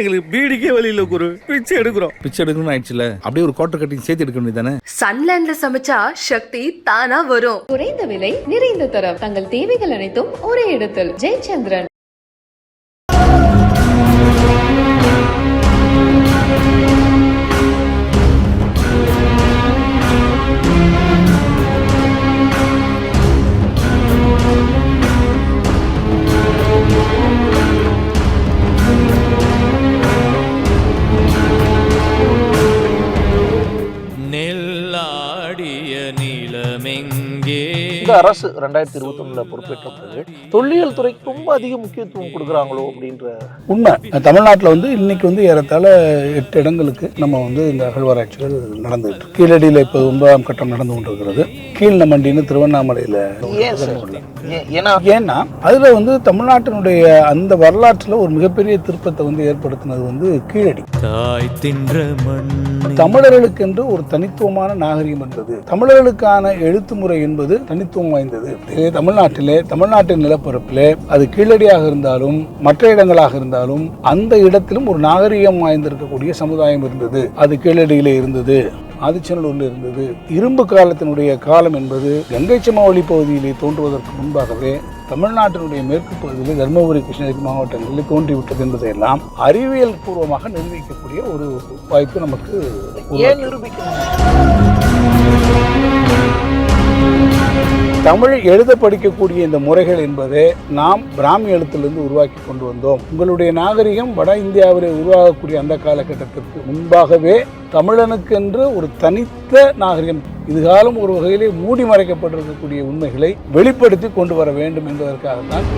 எங்களுக்கு பீடிக்கே வழியில் குரு பிச்சை எடுக்கிறோம். பிச்சை எடுக்கணும்னு ஆயிடுச்சுல, அப்படியே ஒரு குவார்டர் கட்டிங் சேர்த்து எடுக்க வேண்டியது தானே. சன்லேண்ட்ல சமைச்சா சக்தி தானா வரும். குறைந்த விலை நிறைந்த தரம், தங்கள் தேவைகள் அனைத்தும் ஒரே இடத்தில். ஜெயச்சந்திரன். இந்த அரசு 2021 பொறுப்பேற்ற பிறகு தொல்லியல் துறைக்கு ரொம்ப அதிக முக்கியத்துவம் கொடுக்குறாங்களோ அப்படின்ற உண்மை. தமிழ்நாட்டில் இன்னைக்கு ஏறத்தாழ 8 இடங்களுக்கு நம்ம இந்த அகழ்வாராய்ச்சிகள் நடந்துகிட்டு இருக்கு. கீழடியில் இப்போ 9ஆம் கட்டம் நடந்து கொண்டிருக்கிறது. கீழ்நமண்டின்னு திருவண்ணாமலையில். ஏன்னா அதுல தமிழ்நாட்டினுடைய அந்த வரலாற்றுல ஒரு மிகப்பெரிய திருப்பத்தை ஏற்படுத்தினது கீழடி. தமிழர்களுக்கு என்று ஒரு தனித்துவமான நாகரிகம் இருந்தது. தமிழர்களுக்கான எழுத்து முறை என்பது தனித்துவம் வாய்ந்தது. தமிழ்நாட்டின் நிலப்பரப்பிலே அது கீழடியாக இருந்தாலும் மற்ற இடங்களாக இருந்தாலும் அந்த இடத்திலும் ஒரு நாகரிகம் வாய்ந்திருக்கக்கூடிய சமுதாயம் இருந்தது. அது கீழடியிலே இருந்தது, ஆதிச்சநல்லூரில் இருந்தது. இரும்பு காலத்தினுடைய காலம் என்பது கங்கை சமவெளி பகுதியிலே தோன்றுவதற்கு முன்பாகவே தமிழ்நாட்டினுடைய மேற்கு பகுதியில் தர்மபுரி, கிருஷ்ணகிரி மாவட்டங்களில் தோன்றிவிட்டது என்பதையெல்லாம் அறிவியல் பூர்வமாக நிரூபிக்கக்கூடிய ஒரு வாய்ப்பு நமக்கு தமிழ் எழுத படிக்கக்கூடிய இந்த முறைகள் என்பதை நாம் பிராமி எழுத்திலிருந்து உருவாக்கி கொண்டு வந்தோம். உங்களுடைய நாகரிகம் வட இந்தியாவிலே உருவாகக்கூடிய அந்த காலகட்டத்திற்கு முன்பாகவே தமிழனுக்கென்று ஒரு தனித்த நாகரிகம், இதுகாலம் ஒரு வகையிலே மூடி மறைக்கப்பட்டிருக்கக்கூடிய உண்மைகளை வெளிப்படுத்தி கொண்டு வர வேண்டும் என்பதற்காகத்தான்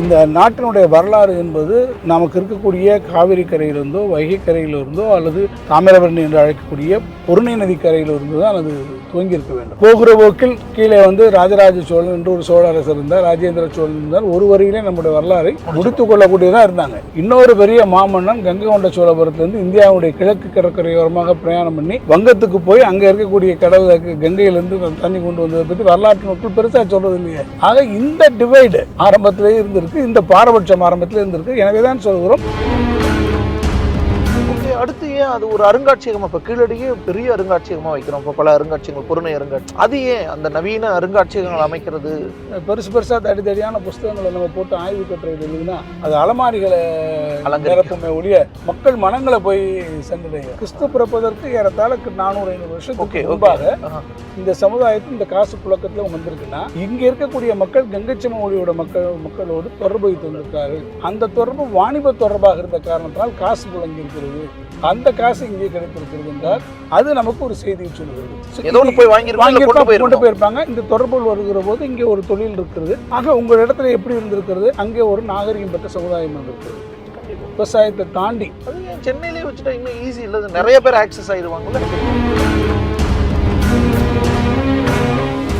இந்த நாட்டினுடைய வரலாறு என்பது நமக்கு இருக்கக்கூடிய காவிரி கரையிலிருந்தோ, வைகை கரையிலிருந்தோ, அல்லது தாமிரபரணி என்று அழைக்கக்கூடிய பொருணை நதி கரையிலிருந்து தான் அது துவங்கி இருக்க வேண்டும். போகிற போக்கில் கீழே ராஜராஜ சோழன் என்று ஒரு சோழ அரசர் இருந்தார், ராஜேந்திர சோழன் இருந்தார். ஒரு வரியிலே நம்முடைய வரலாறை முடித்துக் கொள்ளக்கூடியதாக இருந்தாங்க. இன்னொரு பெரிய மாமன்னன் கங்கை கொண்ட சோழபுரத்திலிருந்து இந்தியாவுடைய கிழக்கு கடற்கரையோரமாக பிரயாணம் பண்ணி வங்கத்துக்கு போய் அங்கே இருக்கக்கூடிய கடவுளுக்கு கங்கையிலிருந்து தண்ணி கொண்டு வந்ததை பற்றி வரலாற்று நோக்கில் பெருசாக சொல்றது இல்லையே. ஆக இந்த டிவைடு ஆரம்பத்திலே இருந்திருக்கு, இந்த பாரபட்சம் ஆரம்பத்தில் இருந்திருக்கு. எனவேதான் சொல்கிறோம், அடுத்து ஏன் அது ஒரு அருங்காட்சியகமா இப்ப கீழடியே பெரிய அருங்காட்சியகமா வைக்கிறோம். இப்ப பல அருங்காட்சியங்கள், பொருணை அருங்காட்சி, அது ஏன் அந்த நவீன அருங்காட்சியகங்கள் அமைக்கிறது? பெருசா தடித்தடியான புஸ்தகங்களை நம்ம போட்டு ஆய்வு கட்டுறது இல்லைன்னா அது அலமாரிகளை நிரப்புமே ஒழிய மக்கள் மனங்களை போய் சென்றடையும். கிறிஸ்து பிறப்பதற்கு ஏறத்தாழ 400-500 வருஷத்துக்கு முன்பாக இந்த சமுதாயத்தில் இந்த காசு புழக்கத்துல வந்திருக்குன்னா இங்க இருக்கக்கூடிய மக்கள் கங்கை சமவெளியோட மக்களோடு தொடர்பு வைத்து வந்திருக்கார்கள். அந்த தொடர்பு வாணிப தொடர்பாக இருந்த காரணத்தினால் காசு புழங்கி இருக்கிறது. அந்த காசு இங்கே கிடைத்திருக்கிறது என்றால் அது நமக்கு ஒரு செய்தியை சொல்லுகிறது. கொண்டு போயிருப்பாங்க. இந்த தொடர்புகள் வருகிற போது இங்கே ஒரு தொழில் இருக்கிறது. ஆக உங்கள் இடத்துல எப்படி இருந்திருக்கிறது, அங்கே ஒரு நாகரிகம் பெற்ற சமுதாயம் இருக்கிறது. விவசாயத்தை தாண்டி சென்னையிலே வச்சுட்டா இன்னும் ஈஸி இல்லை, நிறைய பேர் ஆக்சஸ் ஆயிடுவாங்கல்ல.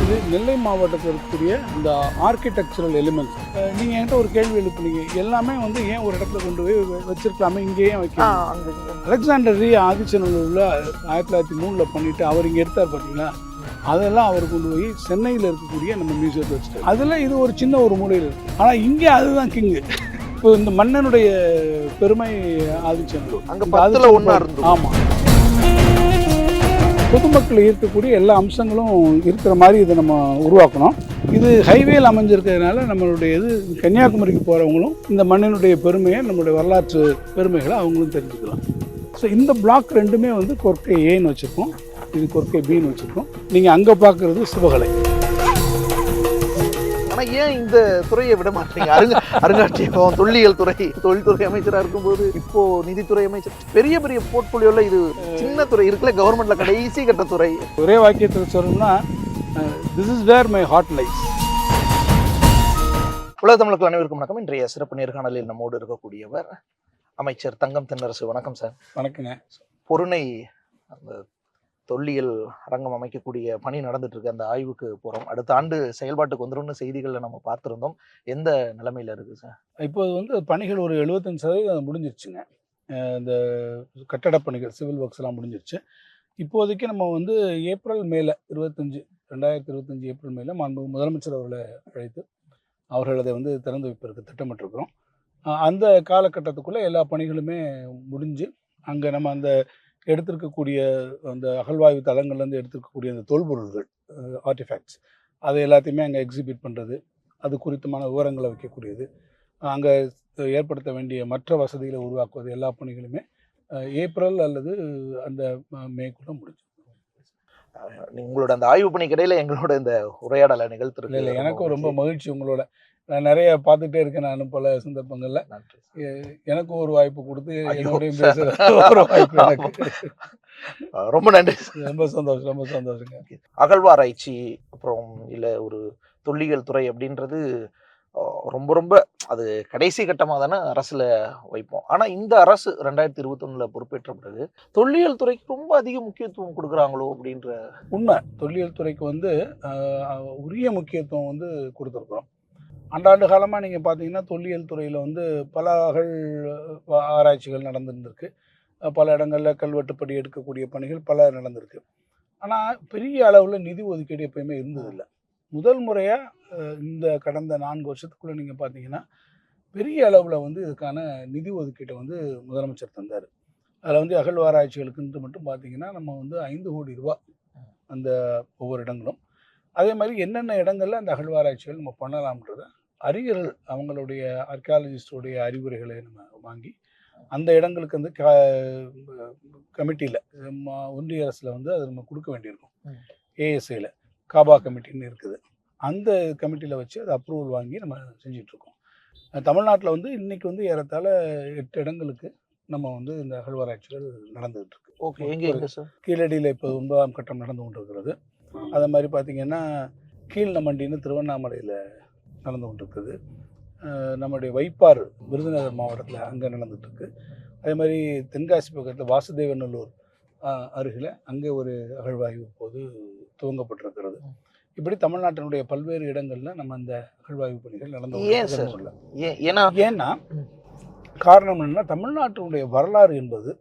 இது நெல்லை மாவட்டத்தில் இருக்கக்கூடிய இந்த ஆர்கிடெக்சரல் எலிமெண்ட்ஸ். நீங்கள் என்கிட்ட ஒரு கேள்வி எழுப்புனீங்க, எல்லாமே ஏன் ஒரு இடத்துல கொண்டு போய் வச்சிருக்கலாமே, இங்கேயே வைக்கலாம். அலெக்சாண்டர் ரி ஆதிச்சநல்லூரில் 1903 பண்ணிட்டு அவர் இங்கே எடுத்தார் பார்த்தீங்களா, அதெல்லாம் அவர் கொண்டு போய் சென்னையில் இருக்கக்கூடிய நம்ம மியூசியத்தில் வச்சுட்டார். அதில் இது ஒரு சின்ன ஒரு மூலையில் இருக்கு. ஆனால் இங்கே அதுதான் கிங்கு. இப்போ இந்த மன்னனுடைய பெருமை ஆதிச்சநல்லூர் அங்கே ஒன்றா இருந்தது. ஆமாம், பொதுமக்கள் ஈர்க்கக்கூடிய எல்லா அம்சங்களும் இருக்கிற மாதிரி இதை நம்ம உருவாக்கணும். இது ஹைவேயில் அமைஞ்சிருக்கிறதுனால நம்மளுடைய கன்னியாகுமரிக்கு போகிறவங்களும் இந்த மண்ணினுடைய பெருமையை, நம்மளுடைய வரலாற்று பெருமைகளை அவங்களும் தெரிஞ்சுக்கலாம். ஸோ இந்த பிளாக் ரெண்டுமே கொற்கை ஏன்னு வச்சுருக்கோம், இது கொற்கை பின்னு வச்சுருக்கோம். நீங்கள் அங்கே பார்க்குறது சிவகலை. ஆனால் ஏன் இந்த துறையை விட மாட்டீங்க? அருங்காட்சியகம், தொல்லியல் துறை, தொழில்துறை அமைச்சராக இருக்கும்போது இப்போ நிதித்துறை அமைச்சர், பெரிய பெரிய போர்ட்போலியோல இது சின்ன துறை இருக்குல்ல, கவர்மெண்ட்ல கடைசி கட்ட துறை. ஒரே வாக்கியத்தில் சொல்லணும்னா this is where my heart lies. உலக தமிழர்கள் அனைவருக்கும் வணக்கம். இன்றைய சிறப்பு நேர்காணலில் நம்மோடு இருக்கக்கூடியவர் அமைச்சர் தங்கம் தென்னரசு. வணக்கம் சார். வணக்கங்க. பொருணை அந்த தொல்லியல் அரங்கம் அமைக்கக்கூடிய பணி நடந்துட்டு இருக்கு, அந்த ஆய்வுக்கு போறோம். அடுத்த ஆண்டு செயல்பாட்டுக்கு வந்துரும்னு செய்திகளை நம்ம பார்த்துருந்தோம். எந்த நிலைமையில இருக்கு சார்? இப்போது பணிகள் ஒரு 75% முடிஞ்சிருச்சுங்க. இந்த கட்டட பணிகள், சிவில் ஒர்க்ஸ் எல்லாம் முடிஞ்சிருச்சு. இப்போதைக்கு நம்ம ஏப்ரல் மேல 2025 ஏப்ரல் மேல மாண்பு முதலமைச்சர் அவர்களை அழைத்து அவர்கள் அதை திறந்து வைப்பதற்கு திட்டமிட்டிருக்கிறோம். அந்த காலகட்டத்துக்குள்ளே எல்லா பணிகளுமே முடிஞ்சு அங்கே நம்ம அந்த எடுத்திருக்கக்கூடிய அந்த அகழ்வாய்வு தளங்கள்லேருந்து எடுத்திருக்கக்கூடிய அந்த தொல்பொருள்கள் ஆர்டிஃபேக்ட்ஸ் அதை எல்லாத்தையுமே அங்கே எக்ஸிபிட் பண்ணுறது, அது குறித்தமான விவரங்களை வைக்கக்கூடியது, அங்கே ஏற்படுத்த வேண்டிய மற்ற வசதிகளை உருவாக்குவது, எல்லா பணிகளுமே ஏப்ரல் அல்லது அந்த மேக்குள்ள முடிஞ்சு. உங்களோட அந்த ஆய்வு பணிக்கு இடையில எங்களோட இந்த உரையாடலை இல்லை நிகழ்த்துருக்கு. எனக்கும் ரொம்ப மகிழ்ச்சி உங்களோட. நான் நிறைய பார்த்துட்டே இருக்கேன், நான் பல சந்தர்ப்பங்களில். எனக்கும் ஒரு வாய்ப்பு கொடுத்து என்னோடையும் பேசுகிற ஒரு வாய்ப்பு எனக்கு. ரொம்ப நன்றி. ரொம்ப சந்தோஷம், ரொம்ப சந்தோஷங்க. அகழ்வாராய்ச்சி அப்புறம் இல்லை ஒரு தொல்லியல் துறை அப்படின்றது ரொம்ப ரொம்ப அது கடைசி கட்டமாக தானே அரசில் வைப்போம். ஆனால் இந்த அரசு 2021 பொறுப்பேற்ற பிறகு தொல்லியல் துறைக்கு ரொம்ப அதிக முக்கியத்துவம் கொடுக்குறாங்களோ அப்படின்ற உண்மை. தொல்லியல் துறைக்கு உரிய முக்கியத்துவம் கொடுத்துருக்குறோம். ஆண்டாண்டு காலமாக நீங்கள் பார்த்தீங்கன்னா தொல்லியல் துறையில் பல ஆராய்ச்சிகள் நடந்துருந்துருக்கு. பல இடங்களில் கல்வெட்டுப்படி எடுக்கக்கூடிய பணிகள் பல நடந்திருக்கு. ஆனால் பெரிய அளவில் நிதி ஒதுக்கீடு எப்பயுமே இருந்ததில்லை. முதல் முறையாக இந்த கடந்த 4 வருஷத்துக்குள்ளே நீங்கள் பார்த்தீங்கன்னா பெரிய அளவில் இதுக்கான நிதி ஒதுக்கீட்டை முதலமைச்சர் தந்தார். அதில் அகழ்வாராய்ச்சிகளுக்குன்ட்டு மட்டும் பார்த்தீங்கன்னா நம்ம 5 கோடி ரூபா அந்த ஒவ்வொரு இடங்களும். அதே மாதிரி என்னென்ன இடங்களில் அந்த அகழ்வாராய்ச்சிகள் நம்ம பண்ணலாம்ன்றத அறிஞர்கள் அவங்களுடைய ஆர்கியாலஜிஸ்டோடைய அறிவுரைகளை நம்ம வாங்கி அந்த இடங்களுக்கு கமிட்டியில் ஒன்றிய அரசில் அதை நம்ம கொடுக்க வேண்டியிருக்கும். ஏஎஸ்ஐயில் காபா கமிட்டின்னு இருக்குது. அந்த கமிட்டியில் வச்சு அதை அப்ரூவல் வாங்கி நம்ம செஞ்சிட்ருக்கோம். தமிழ்நாட்டில் இன்றைக்கி ஏறத்தாழ 8 இடங்களுக்கு நம்ம இந்த அகழ்வாராய்ச்சிகள் நடந்துகிட்டு இருக்கு. ஓகே, எங்கே சார்? கீழடியில் இப்போ 9ஆம் கட்டம் நடந்து கொண்டு இருக்கிறது. அதே மாதிரி பார்த்திங்கன்னா கீழ்நமண்டின்னு திருவண்ணாமலையில் நடந்து கொண்டிருக்குது. நம்முடைய வைப்பாறு விருதுநகர் மாவட்டத்தில் அங்கே நடந்துகிட்ருக்கு. அதே மாதிரி தென்காசி பக்கத்தில் வாசுதேவநல்லூர் அருகில் அங்கே ஒரு அகழ்வாய்வு இப்போது துவங்கப்பட்டிருக்கிறது. இப்படி தமிழ்நாட்டினுடைய பல்வேறு இடங்களில் நம்ம அந்த அகழ்வாய்வு பணிகள் நடந்து. ஏன்னா காரணம் என்னன்னா தமிழ்நாட்டினுடைய வரலாறு என்பது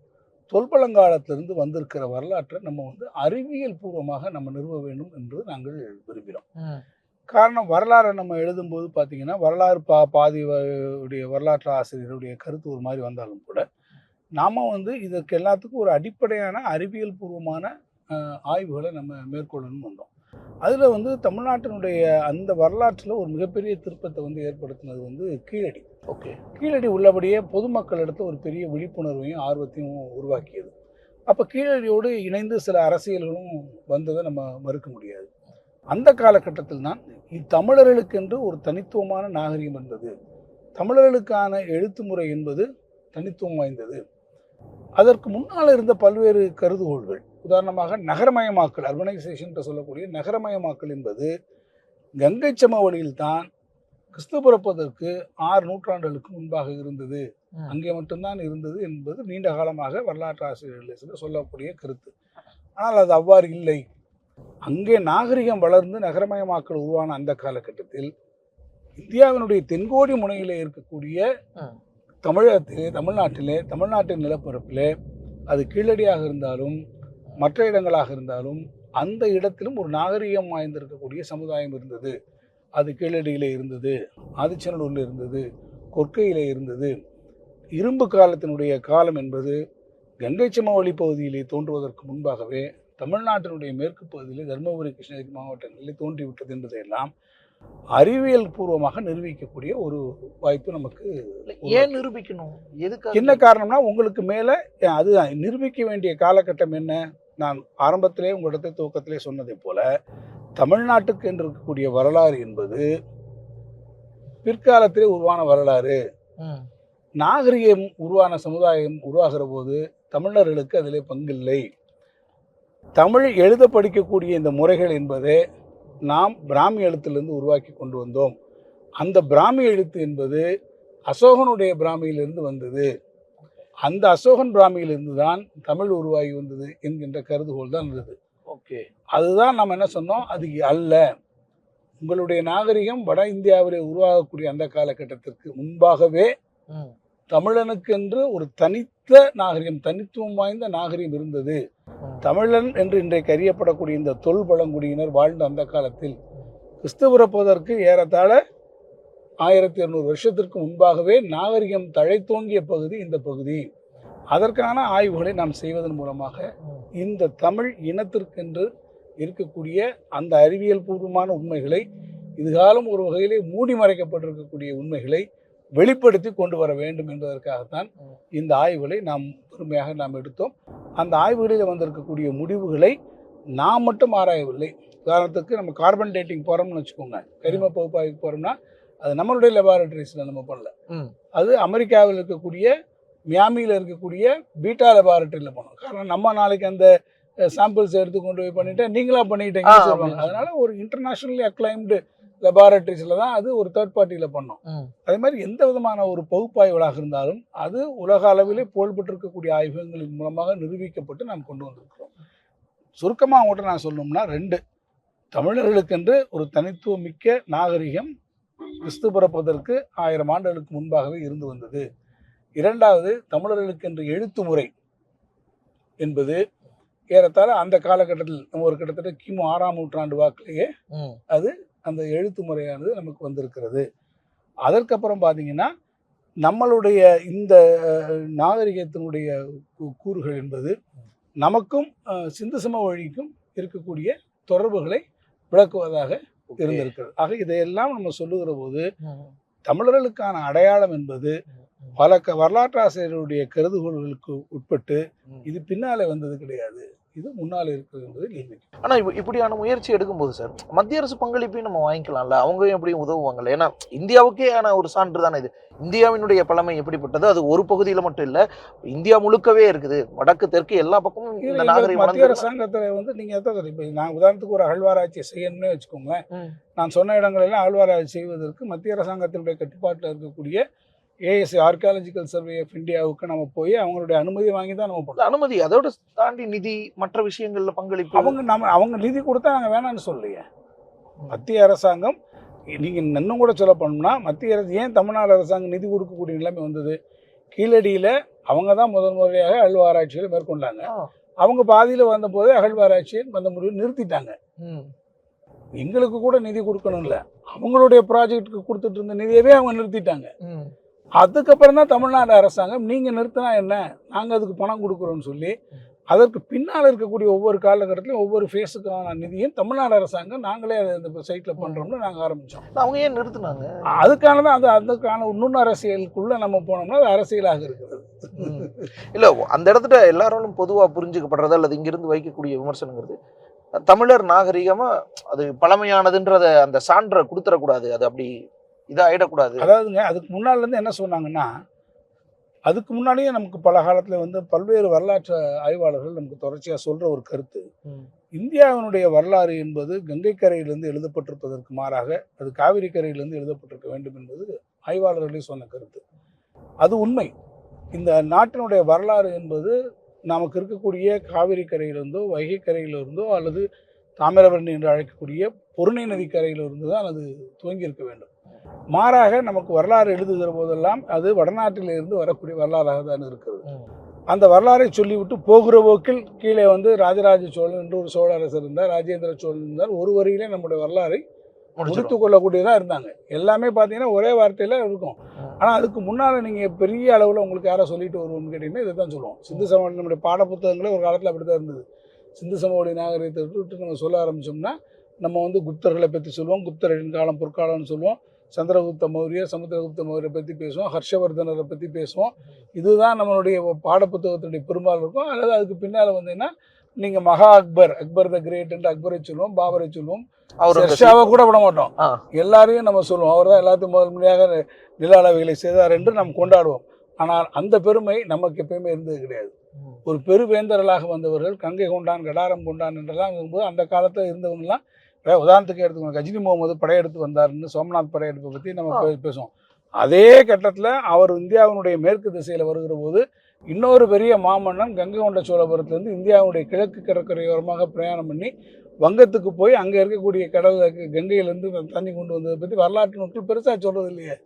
தொல்பழங்காலத்திலிருந்து வந்திருக்கிற வரலாற்றை நம்ம அறிவியல் பூர்வமாக நம்ம நிறுவ வேண்டும் என்று நாங்கள் விரும்புகிறோம். காரணம் வரலாறை நம்ம எழுதும்போது பார்த்தீங்கன்னா வரலாறு பாதியுடைய வரலாற்று ஆசிரியருடைய கருத்து ஒரு மாதிரி வந்தாலும் கூட நாம் இதற்கு எல்லாத்துக்கும் ஒரு அடிப்படையான அறிவியல் பூர்வமான ஆய்வுகளை நம்ம மேற்கொள்ளணும்னு வந்தோம். அதில் தமிழ்நாட்டினுடைய அந்த வரலாற்றில் ஒரு மிகப்பெரிய திருப்பத்தை ஏற்படுத்தினது கீழடி. ஓகே, கீழடி உள்ளபடியே பொதுமக்களிடத்து ஒரு பெரிய விழிப்புணர்வையும் ஆர்வத்தையும் உருவாக்கியது. அப்போ கீழடியோடு இணைந்து சில அரசியல்களும் வந்ததை நம்ம மறுக்க முடியாது. அந்த காலகட்டத்தில் தான் தமிழர்களுக்கென்று ஒரு தனித்துவமான நாகரிகம் இருந்தது. தமிழர்களுக்கான எழுத்து முறை என்பது தனித்துவம் வாய்ந்தது. அதற்கு முன்னால் இருந்த பல்வேறு கருதுகோள்கள், உதாரணமாக நகரமயமாக்கல், அர்பனைசேஷன் சொல்லக்கூடிய நகரமயமாக்கல் என்பது கங்கை சமவெளியில் தான் கிறிஸ்து பிறப்பதற்கு 6 நூற்றாண்டுகளுக்கு முன்பாக இருந்தது, அங்கே மட்டும்தான் இருந்தது என்பது நீண்ட காலமாக வரலாற்று ஆசிரியர்கள் சொல்லக்கூடிய கருத்து. ஆனால் அது அவ்வாறு இல்லை. அங்கே நாகரிகம் வளர்ந்து நகரமயமாக்கல் உருவான அந்த காலகட்டத்தில் இந்தியாவினுடைய தென்கோடி முனையிலே இருக்கக்கூடிய தமிழ்நாட்டின் நிலப்பரப்பிலே அது கீழடியாக இருந்தாலும் மற்ற இடங்களாக இருந்தாலும் அந்த இடத்திலும் ஒரு நாகரிகம் வாய்ந்திருக்கக்கூடிய சமுதாயம் இருந்தது. அது கீழடியிலே இருந்தது, ஆதிச்சநல்லூரில் இருந்தது, கொற்கையிலே இருந்தது. இரும்பு காலத்தினுடைய காலம் என்பது கங்கை சமவெளி பகுதியிலே தோன்றுவதற்கு முன்பாகவே தமிழ்நாட்டினுடைய மேற்கு பகுதியிலே தருமபுரி, கிருஷ்ணகிரி மாவட்டங்களிலே தோன்றிவிட்டது என்பதையெல்லாம் அறிவியல் பூர்வமாக நிரூபிக்கக்கூடிய ஒரு வாய்ப்பு நமக்கு. ஏன் நிரூபிக்கணும்? எதுக்கு? என்ன காரணம்னா உங்களுக்கு மேலே அது நிரூபிக்க வேண்டிய காலகட்டம் என்ன? நான் ஆரம்பத்திலே உங்களிடத்தை துவக்கத்திலே சொன்னதை போல தமிழ்நாட்டுக்கு என்று இருக்கக்கூடிய வரலாறு என்பது பிற்காலத்திலே உருவான வரலாறு. நாகரிகம் உருவான சமுதாயம் உருவாகிற போது தமிழர்களுக்கு அதிலே பங்கில்லை. தமிழ் எழுத படிக்கக்கூடிய இந்த முறைகள் என்பதே நாம் பிராமி எழுத்திலிருந்து உருவாக்கி கொண்டு வந்தோம். அந்த பிராமி எழுத்து என்பது அசோகனுடைய பிராமியிலிருந்து வந்தது. அந்த அசோகன் பிராமியிலிருந்து தான் தமிழ் உருவாகி வந்தது என்கின்ற கருதுகோள் தான் இருந்தது. ஓகே, அதுதான் நம்ம என்ன சொன்னோம், அது அல்ல. உங்களுடைய நாகரிகம் வட இந்தியாவிலே உருவாகக்கூடிய அந்த காலகட்டத்திற்கு முன்பாகவே தமிழனுக்கென்று ஒரு தனித்த நாகரிகம், தனித்துவம் வாய்ந்த நாகரிகம் இருந்தது. தமிழன் என்று இன்றைக்கு அறியப்படக்கூடிய இந்த தொல் பழங்குடியினர் வாழ்ந்த அந்த காலத்தில் கிறிஸ்து பிறப்பதற்கு ஏறத்தாழ 1200 வருஷத்திற்கு முன்பாகவே நாகரிகம் தழைத்தோங்கிய பகுதி இந்த பகுதி. அதற்கான ஆய்வுகளை நாம் செய்வதன் மூலமாக இந்த தமிழ் இனத்திற்கென்று இருக்கக்கூடிய அந்த அறிவியல் பூர்வமான உண்மைகளை, இதுகாலம் ஒரு வகையிலே மூடி மறைக்கப்பட்டிருக்கக்கூடிய உண்மைகளை வெளிப்படுத்தி கொண்டு வர வேண்டும் என்பதற்காகத்தான் இந்த ஆய்வுகளை நாம் எடுத்தோம். அந்த ஆய்வுகளில் வந்திருக்கக்கூடிய முடிவுகளை நாம் மட்டும் ஆராயவில்லை. உதாரணத்துக்கு நம்ம கார்பன் டேட்டிங் போகிறோம்னு வச்சுக்கோங்க, கரிம பகுப்பாய்வு போகிறோம்னா அது நம்மளுடைய லெபார்டரிஸில் நம்ம பண்ணல. அது அமெரிக்காவில் இருக்கக்கூடிய மியாமியில் இருக்கக்கூடிய பீட்டா லெபார்டரியில் பண்ணோம். காரணம் நம்ம நாளைக்கு அந்த சாம்பிள்ஸ் எடுத்து கொண்டு போய் பண்ணிட்டு நீங்களா பண்ணிக்கிட்டீங்கன்னு சொல்லுவாங்க. அதனால ஒரு இன்டர்நேஷனலி அக்ளைம்டு லெபார்டரிஸில் தான் அது ஒரு தேர்ட் பார்ட்டியில் பண்ணோம். அதே மாதிரி எந்த விதமான ஒரு பகுப்பாய்வுகளாக இருந்தாலும் அது உலக அளவிலே புகழ்பெற்றிருக்கக்கூடிய ஆய்வுகளின் மூலமாக நிரூபிக்கப்பட்டு நாம் கொண்டு வந்திருக்கிறோம். சுருக்கமாக அவங்கள்ட்ட நான் சொல்லணும்னா 2, தமிழர்களுக்கென்று ஒரு தனித்துவமிக்க நாகரிகம் கிறிஸ்து பிறப்பதற்கு 1000 ஆண்டுகளுக்கு முன்பாகவே இருந்து வந்தது. 2வது, தமிழர்களுக்கென்று எழுத்து முறை என்பது ஏறத்தாழ அந்த காலகட்டத்தில் நம்ம ஒரு கிட்டத்தட்ட கிமு 6ஆம் நூற்றாண்டு வாக்கிலேயே அது அந்த எழுத்து முறையானது நமக்கு வந்திருக்கிறது. அதற்கப்புறம் பார்த்தீங்கன்னா நம்மளுடைய இந்த நாகரிகத்தினுடைய கூறுகள் என்பது நமக்கும் சிந்து சமவெளிக்கும் இருக்கக்கூடிய தொடர்புகளை விளக்குவதாக இருந்திருக்கிறது. ஆக இதையெல்லாம் நம்ம சொல்லுகிற போது தமிழர்களுக்கான அடையாளம் என்பது பல வரலாற்று ஆசிரியர்களுடைய கருதுகோள்களுக்கு உட்பட்டு இது பின்னாலே வந்தது கிடையாது, இது முன்னால் இருக்குது என்பது கேள்வி. ஆனால் இப்படியான முயற்சி எடுக்கும்போது சார் மத்திய அரசு பங்களிப்பையும் நம்ம வாங்கிக்கலாம்ல, அவங்க எப்படியும் உதவுவாங்கல்ல. ஏன்னா இந்தியாவுக்கே ஆன ஒரு சான்று தானே இது. இந்தியாவினுடைய பழமை எப்படிப்பட்டது, அது ஒரு பகுதியில் மட்டும் இல்லை, இந்தியா முழுக்கவே இருக்குது, வடக்கு தெற்கு எல்லா பக்கமும் இந்த நாகரிகம். மத்திய அரசாங்கத்தில் நீங்கள் எதாவது இப்போ நான் உதாரணத்துக்கு ஒரு அகழ்வாராய்ச்சி செய்யணும்னு வச்சுக்கோங்களேன். நான் சொன்ன இடங்களெல்லாம் அகழ்வாராய்ச்சி செய்வதற்கு மத்திய அரசாங்கத்தினுடைய கட்டுப்பாட்டில் இருக்கக்கூடிய ஏஎஸ்ஐ ஆர்கியாலஜிக்கல் சர்வே ஆஃப் இந்தியாவுக்கு நம்ம போய் அவங்களுடைய அனுமதி வாங்கி தான் நம்ம போடலாம். அனுமதி அதோட தாண்டி நிதி மற்ற விஷயங்கள்ல பங்களிப்பு அவங்க நிதி கொடுத்தா நாங்கள் வேணான்னு சொல்லலையே. மத்திய அரசாங்கம் நீங்கள் இன்னும் கூட சொல்ல போனோம்னா மத்திய அரசு ஏன் தமிழ்நாடு அரசாங்கம் நிதி கொடுக்கக்கூடிய நிலைமை வந்தது? கீழடியில் அவங்க தான் முதல் முறையாக அகழ்வாராய்ச்சிகளை மேற்கொண்டாங்க. அவங்க பாதியில் வந்தபோதே அகழ்வாராய்ச்சியை வந்த முடிவு நிறுத்திட்டாங்க. எங்களுக்கு கூட நிதி கொடுக்கணும்ல, அவங்களுடைய ப்ராஜெக்டுக்கு கொடுத்துட்டு இருந்த நிதியவே அவங்க நிறுத்திட்டாங்க. அதுக்கப்புறம் தான் தமிழ்நாடு அரசாங்கம் நீங்கள் நிறுத்தினா என்ன, நாங்கள் அதுக்கு பணம் கொடுக்குறோன்னு சொல்லி அதற்கு பின்னால் இருக்கக்கூடிய ஒவ்வொரு காலகட்டத்திலும் ஒவ்வொரு ஃபேஸுக்கான நிதியும் தமிழ்நாடு அரசாங்கம் நாங்களே அதை இந்த சைட்டில் பண்ணுறோம்னு நாங்கள் ஆரம்பித்தோம். அவங்க ஏன் நிறுத்தினாங்க? அதுக்கான தான் அதுக்கான நுண் அரசியலுக்குள்ளே நம்ம போனோம்னா அது அரசியலாக இருக்கிறது. இல்லை, அந்த இடத்துல எல்லாரும் பொதுவாக புரிஞ்சுக்கப்படுறது அல்லது இங்கிருந்து வைக்கக்கூடிய விமர்சனங்கிறது தமிழர் நாகரிகமாக அது பழமையானதுன்றத அந்த சான்றை கொடுத்துடக்கூடாது, அது அப்படி இதாகிடக்கூடாது. அதாவதுங்க அதுக்கு முன்னாலேருந்து என்ன சொன்னாங்கன்னா, அதுக்கு முன்னாடியே நமக்கு பல காலத்தில் பல்வேறு வரலாற்று ஆய்வாளர்கள் நமக்கு தொடர்ச்சியாக சொல்கிற ஒரு கருத்து, இந்தியாவினுடைய வரலாறு என்பது கங்கை கரையிலிருந்து எழுதப்பட்டிருப்பதற்கு மாறாக அது காவிரி கரையிலிருந்து எழுதப்பட்டிருக்க வேண்டும் என்பது ஆய்வாளர்களே சொன்ன கருத்து. அது உண்மை. இந்த நாட்டினுடைய வரலாறு என்பது நமக்கு இருக்கக்கூடிய காவிரி கரையிலிருந்தோ வைகை கரையிலிருந்தோ அல்லது தாமிரபரணி என்று அழைக்கக்கூடிய பொருணை நதி கரையிலிருந்து தான் அது துவங்கி இருக்க வேண்டும். மாறாக நமக்கு வரலாறு எழுதுகிற போதெல்லாம் அது வடநாட்டிலிருந்து வரக்கூடிய வரலாறாக தான் இருக்கிறது. அந்த வரலாறை சொல்லிவிட்டு போகிற போக்கில் கீழே ராஜராஜ சோழன் என்று ஒரு சோழ அரசர் இருந்தார், ராஜேந்திர சோழன் இருந்தார். ஒரு வரியிலே நம்முடைய வரலாறை முடித்து கொள்ளக்கூடியதாக இருந்தாங்க. எல்லாமே பார்த்தீங்கன்னா ஒரே வார்த்தையில் இருக்கும். ஆனால் அதுக்கு முன்னால் நீங்கள் பெரிய அளவில் உங்களுக்கு யாரை சொல்லிட்டு வருவோம்னு கேட்டிங்கன்னா இதை தான் சொல்லுவோம். சிந்து சமவெளி நம்முடைய பாடப்புத்தகங்களே ஒரு காலத்தில் அப்படி தான் இருந்தது. சிந்து சமவெளி நாகரிகத்தை விட்டு நம்ம சொல்ல ஆரம்பித்தோம்னா நம்ம குப்தர்களை பற்றி சொல்லுவோம், குப்தரின் காலம் பொற்காலம்னு சொல்லுவோம், சந்திரகுப்த மௌரியர் சமுத்திரகுப்த மௌரியரை பற்றி பேசுவோம், ஹர்ஷவர்தனரை பற்றி பேசுவோம். இதுதான் நம்மளுடைய பாடப்புத்தகத்தினுடைய பெரும்பாலும் இருக்கும். அல்லது அதுக்கு பின்னால் நீங்கள் மகா அக்பர் த கிரேட் என்று அக்பரை சொல்லுவோம், பாபரை சொல்லுவோம், ஷெர்ஷாவை கூட விட மாட்டோம். எல்லாரையும் நம்ம சொல்லுவோம், அவர் தான் எல்லாத்தையும் முதல் முறையாக நில அளவைகளை செய்தார் என்று நாம் கொண்டாடுவோம். ஆனால் அந்த பெருமை நமக்கு எப்பயுமே இருந்தது கிடையாது. ஒரு பெருவேந்தர்களாக வந்தவர்கள் கங்கை கொண்டான் கடாரம் கொண்டான் என்றெல்லாம் இருக்கும்போது அந்த காலத்தில் இருந்தவங்கலாம், உதாரணத்துக்கு எடுத்துக்கோங்க, கஜினி முகமது படையெடுத்து வந்தாருன்னு சோமநாத் படையெடுப்பை பற்றி நம்ம பேசுவோம். அதே கட்டத்தில் அவர் இந்தியாவினுடைய மேற்கு திசையில் வருகிற போது இன்னொரு பெரிய மாமன்னன் கங்கை கொண்ட சோழபுரத்துலேருந்து இந்தியாவுடைய கிழக்கு கடற்கரையோரமாக பிரயாணம் பண்ணி வங்கத்துக்கு போய் அங்கே இருக்கக்கூடிய கங்கையிலேருந்து தண்ணி கொண்டு வந்ததை பற்றி வரலாற்று நூல்கள் பெருசாக சொல்கிறது இல்லையே.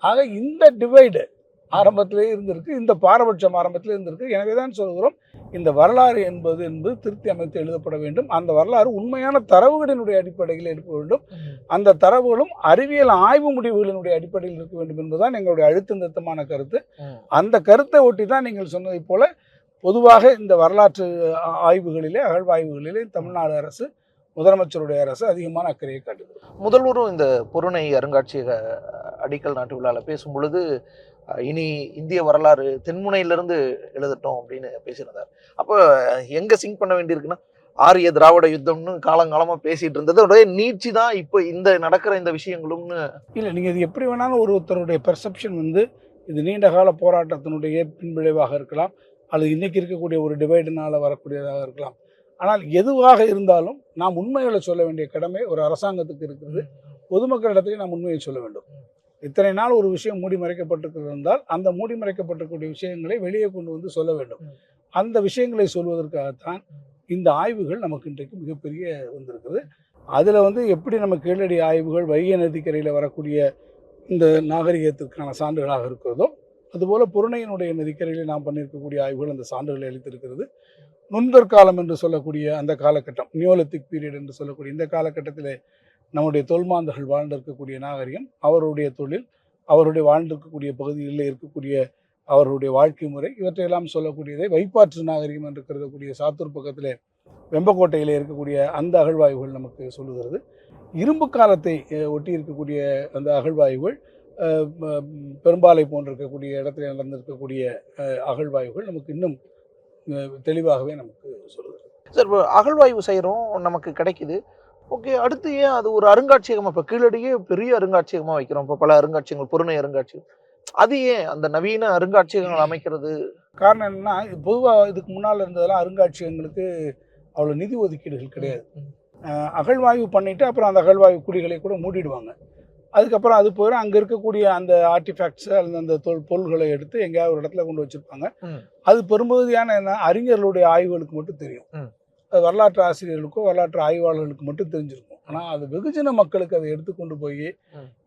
ஆக இந்த டிவைடு ஆரம்பத்திலே இருந்திருக்கு, இந்த பாரபட்சம் ஆரம்பத்திலே இருந்திருக்கு. எனவே தான் சொல்கிறோம், இந்த வரலாறு என்பது திருத்தி அமைத்து எழுதப்பட வேண்டும். அந்த வரலாறு உண்மையான தரவுகளினுடைய அடிப்படையில் இருக்க வேண்டும். அந்த தரவுகளும் அறிவியல் ஆய்வு முடிவுகளினுடைய அடிப்படையில் இருக்க வேண்டும் என்பதுதான் எங்களுடைய அழுத்த நிறுத்தமான கருத்து. அந்த கருத்தை ஒட்டி தான் நீங்கள் சொன்னதைப் போல பொதுவாக இந்த வரலாற்று ஆய்வுகளிலே, அகழ்வாய்வுகளிலே தமிழ்நாடு அரசு, முதலமைச்சருடைய அரசு அதிகமான அக்கறையை காட்டுது. முதல்வரும் இந்த பொருணை அருங்காட்சியக அடிக்கல் நாட்டு விழாவில் பேசும் பொழுது இனி இந்திய வரலாறு தென்முனையிலிருந்து எழுதட்டும் அப்படின்னு பேசியிருந்தார். அப்போ எங்க சிங்க் பண்ண வேண்டியிருக்குன்னா, ஆரிய திராவிட யுத்தம்னு காலங்காலமா பேசிட்டு இருந்தது உடைய நீட்சி தான் இப்போ இந்த நடக்கிற இந்த விஷயங்களும்னு. இல்லை, நீங்கள் இது எப்படி வேணாலும் ஒருத்தருடைய பெர்செப்ஷன் இது நீண்ட கால போராட்டத்தினுடைய பின்விளைவாக இருக்கலாம், அல்லது இன்னைக்கு இருக்கக்கூடிய ஒரு டிவைடுனால வரக்கூடியதாக இருக்கலாம். ஆனால் எதுவாக இருந்தாலும் நாம் உண்மைகளை சொல்ல வேண்டிய கடமை ஒரு அரசாங்கத்துக்கு இருக்கிறது. பொதுமக்களிடத்திலே நாம் உண்மையை சொல்ல வேண்டும். இத்தனை நாள் ஒரு விஷயம் மூடி மறைக்கப்பட்டிருந்தால் அந்த மூடி மறைக்கப்பட்டிருக்கூடிய விஷயங்களை வெளியே கொண்டு வந்து சொல்ல வேண்டும். அந்த விஷயங்களை சொல்வதற்காகத்தான் இந்த ஆய்வுகள் நமக்கு இன்றைக்கு மிகப்பெரிய வந்திருக்குது. அதில் எப்படி நம்ம கீழடி ஆய்வுகள் வைகை நதிக்கரையில் வரக்கூடிய இந்த நாகரிகத்திற்கான சான்றுகளாக இருக்கிறதோ, அதுபோல் பொருணையினுடைய நதிக்கரையில் நாம் பண்ணியிருக்கக்கூடிய ஆய்வுகள் அந்த சான்றுகளை அளித்திருக்கிறது. நுண்கற்காலம் என்று சொல்லக்கூடிய அந்த காலகட்டம், நியோலித்திக் பீரியட் என்று சொல்லக்கூடிய இந்த காலகட்டத்தில் நம்முடைய தொல்மாந்தர்கள் வாழ்ந்திருக்கக்கூடிய நாகரிகம், அவருடைய தொழில், அவருடைய வாழ்ந்திருக்கக்கூடிய பகுதிகளில் இருக்கக்கூடிய அவருடைய வாழ்க்கை முறை, இவற்றையெல்லாம் சொல்லக்கூடியதை வைப்பாற்று நாகரிகம் என்று கருதக்கூடிய சாத்தூர் பக்கத்தில் வெம்பக்கோட்டையில் இருக்கக்கூடிய அந்த அகழ்வாய்வுகள் நமக்கு சொல்லுகிறது. இரும்பு காலத்தை ஒட்டி இருக்கக்கூடிய அந்த அகழ்வாய்வுகள், பெரும்பாலை போன்றிருக்கக்கூடிய இடத்துல நடந்திருக்கக்கூடிய அகழ்வாய்வுகள் நமக்கு இன்னும் தெளிவாகவே நமக்கு சொல்லுகிறது. சார், இப்போ அகழ்வாய்வு செய்கிறோம், நமக்கு கிடைக்குது, ஓகே, அடுத்து ஏன் அது ஒரு அருங்காட்சியகமாக, இப்போ கீழடியே பெரிய அருங்காட்சியகமாக வைக்கிறோம், இப்போ பல அருங்காட்சியகங்கள், பொருணை அருங்காட்சியகம், அது ஏன் அந்த நவீன அருங்காட்சியகங்கள் அமைக்கிறது? காரணம் என்னன்னா, பொதுவாக இதுக்கு முன்னால் இருந்ததெல்லாம் அருங்காட்சியகங்களுக்கு அவ்வளோ நிதி ஒதுக்கீடுகள் கிடையாது. அகழ்வாய்வு பண்ணிவிட்டு அப்புறம் அந்த அகழ்வாய்வு குழிகளை கூட மூடிடுவாங்க. அதுக்கப்புறம் அது போயிடும், அங்கே இருக்கக்கூடிய அந்த ஆர்டிஃபேக்ட்ஸு அல்லது அந்த பொருள்களை எடுத்து எங்கேயாவது ஒரு இடத்துல கொண்டு வச்சுருப்பாங்க. அது பெரும்பகுதியான என்ன அறிஞர்களுடைய ஆய்வுகளுக்கு மட்டும் தெரியும். அது வரலாற்று ஆசிரியர்களுக்கோ வரலாற்று ஆய்வாளர்களுக்கு மட்டும் தெரிஞ்சிருக்கும். ஆனால் அது வெகுஜன மக்களுக்கு அதை எடுத்துக்கொண்டு போய்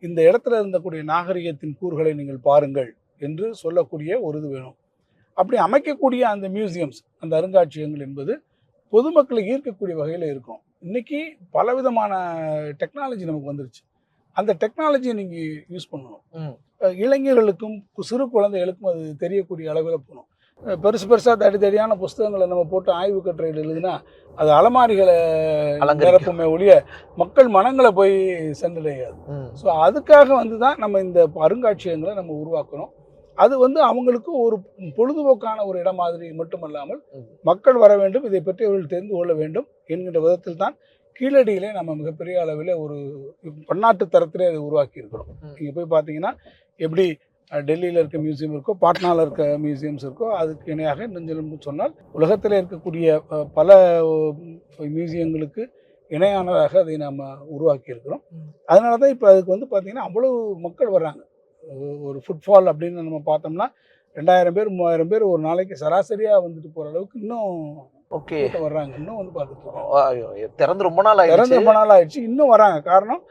இந்த இடத்துல இருந்தக்கூடிய நாகரிகத்தின் கூறுகளை நீங்கள் பாருங்கள் என்று சொல்லக்கூடிய ஒரு இது வேணும். அப்படி அமைக்கக்கூடிய அந்த மியூசியம்ஸ், அந்த அருங்காட்சியகங்கள் என்பது பொதுமக்களை ஈர்க்கக்கூடிய வகையில் இருக்கும். இன்றைக்கி பலவிதமான டெக்னாலஜி நமக்கு வந்துருச்சு. அந்த டெக்னாலஜியை நீங்கள் யூஸ் பண்ணணும். இளைஞர்களுக்கும் சிறு குழந்தைகளுக்கும் அது தெரியக்கூடிய அளவில் போகணும். பெருசாக தடியான புஸ்தகங்களை நம்ம போட்டு ஆய்வு கட்டுரைகள் எழுதுனா அது அலமாரிகளை நிரப்புமே ஒழிய மக்கள் மனங்களை போய் சென்றடையாது. ஸோ அதுக்காக தான் நம்ம இந்த அருங்காட்சியகங்களை நம்ம உருவாக்கணும். அது அவங்களுக்கு ஒரு பொழுதுபோக்கான ஒரு இடம் மாதிரி மட்டுமல்லாமல் மக்கள் வர வேண்டும், இதை பற்றி அவர்கள் தெரிந்து கொள்ள வேண்டும் என்கின்ற விதத்தில் தான் கீழடியிலே நம்ம மிகப்பெரிய அளவில் ஒரு பன்னாட்டு தரத்திலே அதை உருவாக்கி இருக்கிறோம். நீங்கள் போய் பார்த்தீங்கன்னா எப்படி டெல்லியில் இருக்க மியூசியம் இருக்கோ, பாட்னாவில் இருக்க மியூசியம்ஸ் இருக்கோ, அதுக்கு இணையாக இன்னும் சொன்னால் உலகத்தில் இருக்கக்கூடிய பல மியூசியங்களுக்கு இணையானதாக அதை நாம் உருவாக்கி இருக்கிறோம். அதனால தான் இப்போ அதுக்கு பார்த்தீங்கன்னா அவ்வளோ மக்கள் வர்றாங்க. ஒரு ஃபுட்ஃபால் அப்படின்னு நம்ம பார்த்தோம்னா 2000 பேர் 3000 பேர் ஒரு நாளைக்கு சராசரியாக வந்துட்டு போகிற அளவுக்கு இன்னும் ஓகே வர்றாங்க. இன்னும் பார்த்துட்டு திறந்து ரொம்ப நாள் ஆயிடுச்சு, இன்னும் வராங்க. காரணம்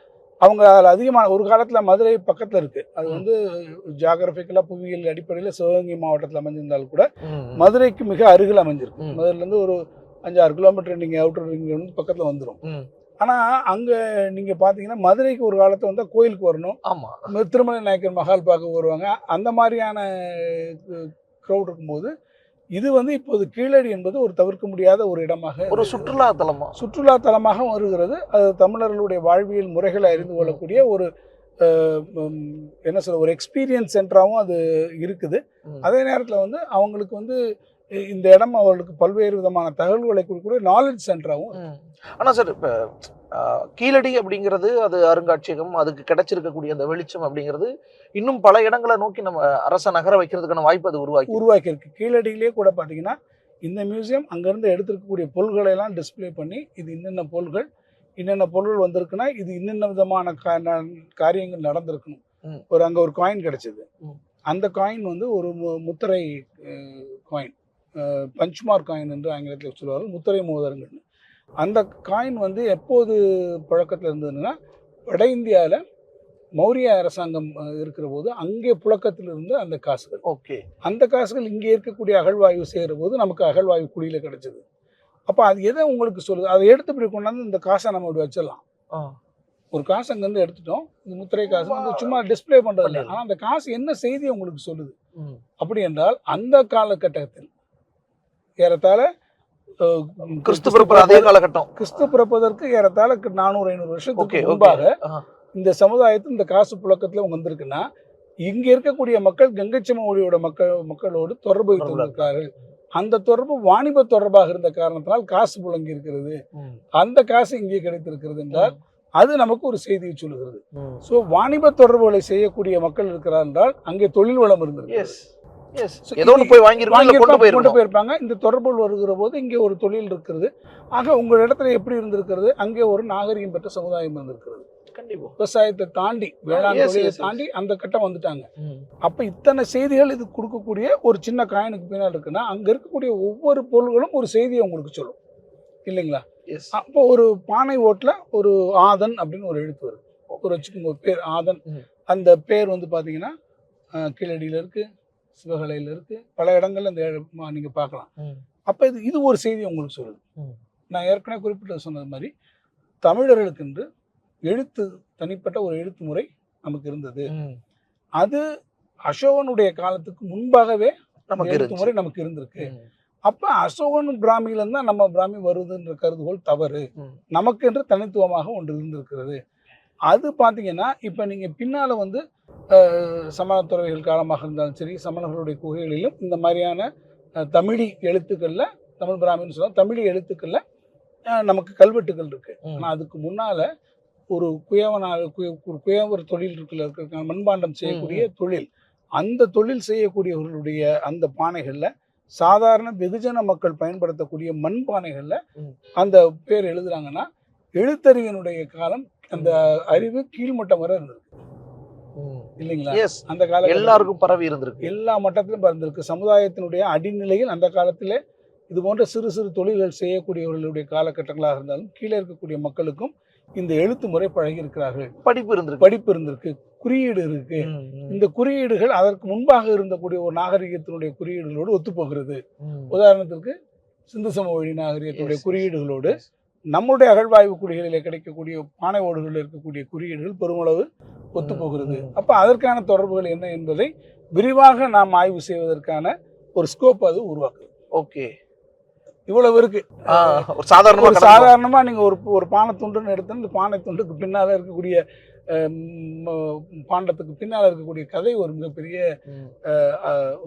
அவங்க அதில் அதிகமான ஒரு காலத்தில் மதுரை பக்கத்தில் இருக்குது. அது ஜியாகிரபிக்கலாக புவியியல் அடிப்படையில் சிவகங்கை மாவட்டத்தில் அமைஞ்சிருந்தாலும் கூட மதுரைக்கு மிக அருகில் அமைஞ்சிருக்கு. மதுரையிலேருந்து ஒரு 5-6 கிலோமீட்டர் நீங்கள் அவுட்டர் ரிங் பக்கத்தில் வந்துடும். ஆனால் அங்கே நீங்கள் பார்த்தீங்கன்னா மதுரைக்கு ஒரு காலத்தில் வந்தால் கோயிலுக்கு வரணும். ஆமாம், திருமலை நாயக்கர் மஹால் பார்க்க வருவாங்க. அந்த மாதிரியான க்ரௌட் இருக்கும்போது இது இப்போது கீழடி என்பது ஒரு தவிர்க்க முடியாத ஒரு இடமாக, ஒரு சுற்றுலா தலமாக வருகிறது. அது தமிழர்களுடைய வாழ்வியல் முறைகளை அறிந்து கொள்ளக்கூடிய ஒரு என்ன சொல்ல ஒரு எக்ஸ்பீரியன்ஸ் சென்டராகவும் அது இருக்குது. அதே நேரத்தில் அவங்களுக்கு இந்த இடம் அவர்களுக்கு பல்வேறு விதமான தகவல்களை கொடுக்கக்கூடிய நாலேஜ் சென்டராகவும். ஆனால் சார், இப்போ கீழடி அப்படிங்கிறது அது அருங்காட்சியகம், அதுக்கு கிடைச்சிருக்கக்கூடிய அந்த வெளிச்சம் அப்படிங்கிறது இன்னும் பல இடங்களை நோக்கி நம்ம அரச நகர வைக்கிறதுக்கான வாய்ப்பு அது உருவாக்கி இருக்கு. கீழடியிலே கூட பார்த்தீங்கன்னா இந்த மியூசியம் அங்கேருந்து எடுத்திருக்கக்கூடிய பொருள்களை எல்லாம் டிஸ்பிளே பண்ணி இது இன்னென்ன பொருள் வந்திருக்குன்னா இது இன்னென்ன விதமான காரியங்கள் நடந்திருக்கணும். அங்கே ஒரு காயின் கிடைச்சது. அந்த காயின் ஒரு முத்திரை காயின், பஞ்ச்மார்க் காயின் என்று ஆங்கிலத்தில் சொல்லுவார்கள், முத்திரை மோதிரங்கள். அந்த காயின் எப்போது புழக்கத்தில் இருந்ததுன்னா வட இந்தியாவில் மௌரிய அரசாங்கம் இருக்கிற போது அங்கே புழக்கத்தில் இருந்த அந்த காசுகள். ஓகே. அந்த காசுகள் இங்கே இருக்கக்கூடிய அகழ்வாய்வு செய்கிற போது நமக்கு அகழ்வாய்வு குழியில் கிடைச்சது. அப்போ அது எதை உங்களுக்கு சொல்லுது? அதை எடுத்து இப்படி கொண்டாந்து இந்த காசை நம்ம இப்படி வச்சிடலாம். ஒரு காசு அங்கேருந்து எடுத்துட்டோம், இந்த முத்திரை காசு வந்து சும்மா டிஸ்பிளே பண்ணுறது இல்லை. ஆனால் அந்த காசு என்ன செய்தி உங்களுக்கு சொல்லுது அப்படி என்றால், அந்த காலகட்டத்தில் ஏறத்தாழ கிறிஸ்து பிறப்பு அதே காலகட்டம், கிறிஸ்து பிறப்பதற்கு ஏறத்தாழ 400-500 வருஷத்துக்கு முன்பாக இந்த சமுதாயத்தில் இந்த காசு புழக்கத்தில் வந்திருக்குன்னா, இங்க இருக்கக்கூடிய மக்கள் கங்கை சமவெளியோட மக்களோடு தொடர்பு வைத்திருக்கிறார்கள். அந்த தொடர்பு வாணிப தொடர்பாக இருந்த காரணத்தினால் காசு புழங்கி இருக்கிறது. அந்த காசு இங்கே கிடைத்திருக்கிறது என்றால் அது நமக்கு ஒரு செய்தியை சொல்லுகிறது. ஸோ வாணிப தொடர்புகளை செய்யக்கூடிய மக்கள் இருக்கிறார் என்றால் அங்கே தொழில் வளம் இருந்திருக்கு. கொண்டு போயிருப்பாங்க. இந்த தொடர்புகள் வருகிற போது இங்கே ஒரு தொழில் இருக்கிறது. ஆக உங்கள் இடத்துல எப்படி இருந்திருக்கிறது? அங்கே ஒரு நாகரிகம் பெற்ற சமுதாயம் இருந்திருக்கிறது. விவசாயத்தை தாண்டி, வேளாண் தொழிலை தாண்டி அந்த கட்டம் வந்துட்டாங்க. அப்ப இத்தனை செய்திகள் இது கொடுக்கக்கூடிய ஒரு சின்ன காயினுக்கு பின்னால் இருக்குன்னா, அங்க இருக்கக்கூடிய ஒவ்வொரு பொருள்களும் ஒரு செய்தியை உங்களுக்கு சொல்லும் இல்லைங்களா? அப்போ ஒரு பானை ஓட்டுல ஒரு ஆதன் அப்படின்னு ஒரு எழுத்து வருது. ஒரு வச்சுக்கோங்க பேர் ஆதன். அந்த பேர் வந்து பாத்தீங்கன்னா கீழடியில இருக்கு, சிவகலையில இருக்கு, பல இடங்கள்ல இந்த நீங்க பார்க்கலாம். அப்ப இது ஒரு செய்தி உங்களுக்கு சொல்லுது. நான் ஏற்கனவே குறிப்பிட்ட சொன்னது மாதிரி தமிழர்களுக்கு என்று எழுத்து, தனிப்பட்ட ஒரு எழுத்து முறை நமக்கு இருந்தது. அது அசோகனுடைய காலத்துக்கு முன்பாகவே எழுத்து முறை நமக்கு இருந்திருக்கு. அப்ப அசோகன் பிராமியில இருந்தா நம்ம பிராமி வருதுன்ற கருதுகோள் தவறு. நமக்கு என்று தனித்துவமாக ஒன்று இருந்திருக்கிறது. அது பாத்தீங்கன்னா இப்ப நீங்க பின்னால வந்து சமணத்துறவிகள் காலமாக இருந்தாலும் சரி, சமணர்களுடைய குகைகளிலும் இந்த மாதிரியான தமிழி எழுத்துக்கள்ல, தமிழ் பிராமின்னு சொன்னா தமிழி எழுத்துக்கள்ல நமக்கு கல்வெட்டுகள் இருக்கு. ஆனா அதுக்கு முன்னால ஒரு குயவர் தொழில் இருக்கிற மண்பாண்டம் செய்யக்கூடிய தொழில், அந்த தொழில் செய்யக்கூடியவர்களுடைய அந்த பானைகள்ல சாதாரண வெகுஜன மக்கள் பயன்படுத்தக்கூடிய மண் பானைகள்ல அந்த பேர் எழுதுறாங்கன்னா, எழுத்தறிவினுடைய காலம், அந்த அறிவு கீழ்மட்டம் வரை இருந்திருக்கு இல்லைங்களா? அந்த காலம் எல்லாருக்கும் பரவி இருந்திருக்கு, எல்லா மட்டத்திலும் பறந்திருக்கு. சமுதாயத்தினுடைய அடிநிலையில் அந்த காலத்திலே இது போன்ற சிறு சிறு தொழில்கள் செய்யக்கூடியவர்களுடைய காலகட்டங்களாக இருந்தாலும் கீழே இருக்கக்கூடிய மக்களுக்கும் இந்த எழுத்து முறை பழகி இருக்கிறார்கள். படிப்பு இருந்திருக்கு, குறியீடு இருக்கு. இந்த குறியீடுகள் அதற்கு முன்பாக இருந்தக்கூடிய ஒரு நாகரிகத்தினுடைய குறியீடுகளோடு ஒத்துப்போகிறது. உதாரணத்திற்கு சிந்து சமவெளி நாகரிகத்தினுடைய குறியீடுகளோடு நம்முடைய அகழ்வாய்வு குழிகளில் கிடைக்கக்கூடிய பானை ஓடுகளில் இருக்கக்கூடிய குறியீடுகள் பெருமளவு ஒத்துப்போகிறது. அப்ப அதற்கான தொடர்புகள் என்ன என்பதை விரிவாக நாம் ஆய்வு செய்வதற்கான ஒரு ஸ்கோப் அது உருவாக்குது. ஓகே, இவ்வளவு இருக்கு. சாதாரணமா நீங்க ஒரு பானை துண்டுன்னு எடுத்து இந்த பானை துண்டுக்கு பின்னால இருக்கக்கூடிய பாண்டத்துக்கு பின்னால இருக்கக்கூடிய கதை ஒரு மிகப்பெரிய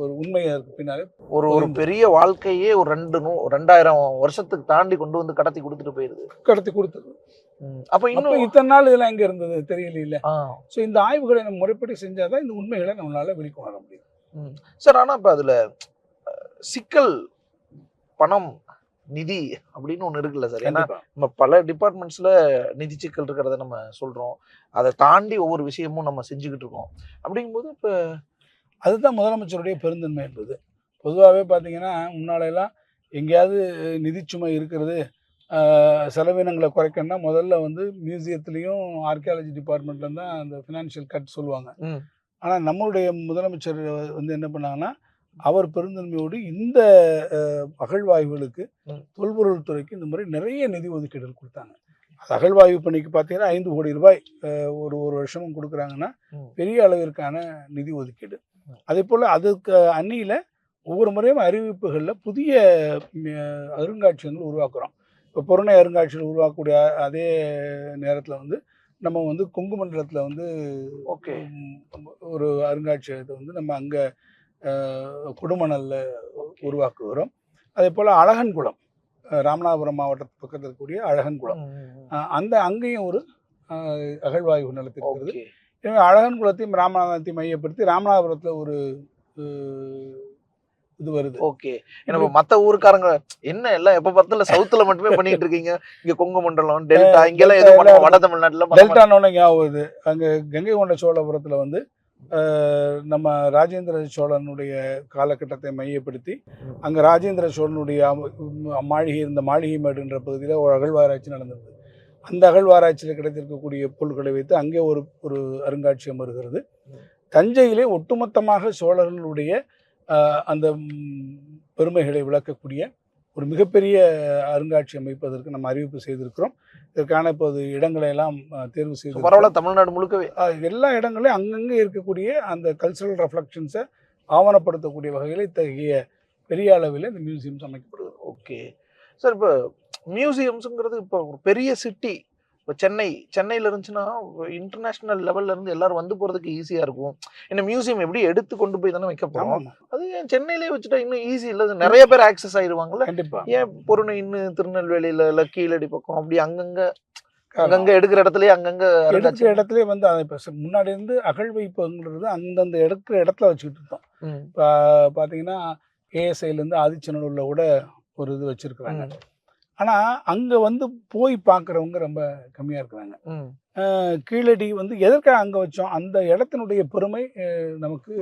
ஒரு உண்மையா இருக்கு. பின்னாலே ஒரு பெரிய வாழ்க்கையே ஒரு 2000 வருஷத்துக்கு தாண்டி கொண்டு வந்து கடத்தி கொடுத்துருது. அப்ப இன்னும் இத்தனை நாள் இதெல்லாம் எங்க இருந்தது தெரியல இல்ல. சோ இந்த ஆய்வுகளை நம்ம முறைப்படி செஞ்சாதான் இந்த உண்மைகளை நம்மளால வெளிக்கொணர முடியும் சார். ஆனா இப்ப அதுல சிக்கல், பணம், நிதி அப்படின்னு ஒண்ணு இருக்குல்ல சார்? ஏன்னா நம்ம பல டிபார்ட்மெண்ட்ஸ்ல நிதி சிக்கல் இருக்கிறத நம்ம சொல்றோம். அதை தாண்டி ஒவ்வொரு விஷயமும் நம்ம செஞ்சுக்கிட்டு இருக்கோம். அப்படிங்கும்போது இப்ப அதுதான் முதலமைச்சருடைய பெருந்தன்மை என்பது. பொதுவாகவே பார்த்தீங்கன்னா முன்னாலெல்லாம் எங்கேயாவது நிதிச்சுமை இருக்கிறது, செலவினங்களை குறைக்கணும்னா முதல்ல வந்து மியூசியத்துலேயும் ஆர்கியாலஜி டிபார்ட்மெண்ட்ல தான் அந்த ஃபினான்ஷியல் கட் சொல்லுவாங்க. ஆனால் நம்மளுடைய முதலமைச்சர் வந்து என்ன பண்ணாங்கன்னா, அவர் பெருந்தன்மையோடு இந்த அகழ்வாய்வுகளுக்கு, தொல்பொருள் துறைக்கு இந்த மாதிரி நிறைய நிதி ஒதுக்கீடுகள் கொடுத்தாங்க. அது அகழ்வாய்வு பணிக்கு பார்த்தீங்கன்னா 5 கோடி ரூபாய் ஒரு வருஷமும் கொடுக்குறாங்கன்னா பெரிய அளவிற்கான நிதி ஒதுக்கீடு. அதே போல் அதுக்கு அன்னியில் ஒவ்வொரு முறையும் அறிவிப்புகளில் புதிய அருங்காட்சியகங்கள் உருவாக்குறோம். இப்போ புறநை அருங்காட்சியங்கள் உருவாக்கக்கூடிய அதே நேரத்தில் வந்து நம்ம வந்து கொங்கு மண்டலத்தில் வந்து ஒரு அருங்காட்சியகத்தை வந்து நம்ம அங்கே குடுமணல்ல உருவாக்குகிறோம். அதே போல் அழகன்குளம், ராமநாதபுரம் மாவட்டத்து பக்கத்தில் இருக்கக்கூடிய அழகன்குளம், அங்கேயும் ஒரு அகழ்வாய்வு நிலத்திருக்கிறது. எனவே அழகன்குளத்தையும் ராமநாதத்தையும் மையப்படுத்தி ராமநாதபுரத்தில் ஒரு இது வருது. ஓகே, ஏன்னா மற்ற ஊருக்காரங்க என்ன எல்லாம் எப்ப பார்த்தாலும் சவுத்துல மட்டுமே பண்ணிட்டு இருக்கீங்க, இங்க கொங்கு மண்டலம், டெல்டா, இங்கெல்லாம் எதுவும் வட தமிழ்நாட்டுல டெல்டான்னு ஞாபகம். அங்க கங்கை கொண்ட சோழபுரத்துல வந்து நம்ம ராஜேந்திர சோழனுடைய காலகட்டத்தை மையப்படுத்தி அங்கே ராஜேந்திர சோழனுடைய மாளிகை, இந்த மாளிகை மேடுன்ற பகுதியில் ஒரு அகழ்வாராய்ச்சி நடந்தது. அந்த அகழ்வாராய்ச்சியில் கிடைத்திருக்கக்கூடிய பொருட்களை வைத்து அங்கே ஒரு ஒரு அருங்காட்சியகம் வருகிறது. தஞ்சையிலே ஒட்டுமொத்தமாக சோழர்களுடைய அந்த பெருமைகளை விளக்கக்கூடிய ஒரு மிகப்பெரிய அருங்காட்சியகம் அமைப்பதற்கு நம்ம அறிவிப்பு செய்திருக்கிறோம். இதற்கான இப்போது இடங்களை எல்லாம் தேர்வு செய்து பரவாயில்ல, தமிழ்நாடு முழுக்கவே எல்லா இடங்களையும் அங்கங்கே இருக்கக்கூடிய அந்த கல்ச்சரல் ரெஃப்ளெக்ஷன்ஸை ஆவணப்படுத்தக்கூடிய வகையில் இத்தகைய பெரிய அளவில் இந்த மியூசியம்ஸ் அமைக்கப்படுது. ஓகே சார், இப்போ மியூசியம்ஸுங்கிறது இப்போ ஒரு பெரிய சிட்டி, இப்போ சென்னையில் இருந்துச்சுன்னா இன்டர்நேஷ்னல் லெவலில் இருந்து எல்லாரும் வந்து போகிறதுக்கு ஈஸியாக இருக்கும். ஏன்னா மியூசியம் எப்படி எடுத்து கொண்டு போய் தானே வைக்க போகிறோம். அது ஏன் சென்னையிலே வச்சுட்டா இன்னும் ஈஸி இல்லை, நிறைய பேர் ஆக்சஸ் ஆயிடுவாங்கல்ல. கண்டிப்பாக ஏன் பொருணை இன்னும் திருநெல்வேலியில் இல்லை கீழடி பக்கம் அப்படி அங்கங்கே எடுக்கிற இடத்துலயே எடுக்கிற இடத்துல வந்து அதை இப்போ முன்னாடி இருந்து அகழ்வைப்புங்கிறது அந்தந்த எடுக்கிற இடத்துல வச்சுக்கிட்டு இருந்தோம். இப்போ பார்த்தீங்கன்னா ஏஎஸ்ஐலேருந்து ஆதிச்சநல்லூரில் கூட ஒரு இது வச்சுருக்குறாங்க. ஆனால் அங்கே வந்து போய் பார்க்குறவங்க ரொம்ப கம்மியாக இருக்கிறாங்க. கீழடி வந்து எதற்காக அங்கே வச்சோம், அந்த இடத்தினுடைய பெருமை நமக்கு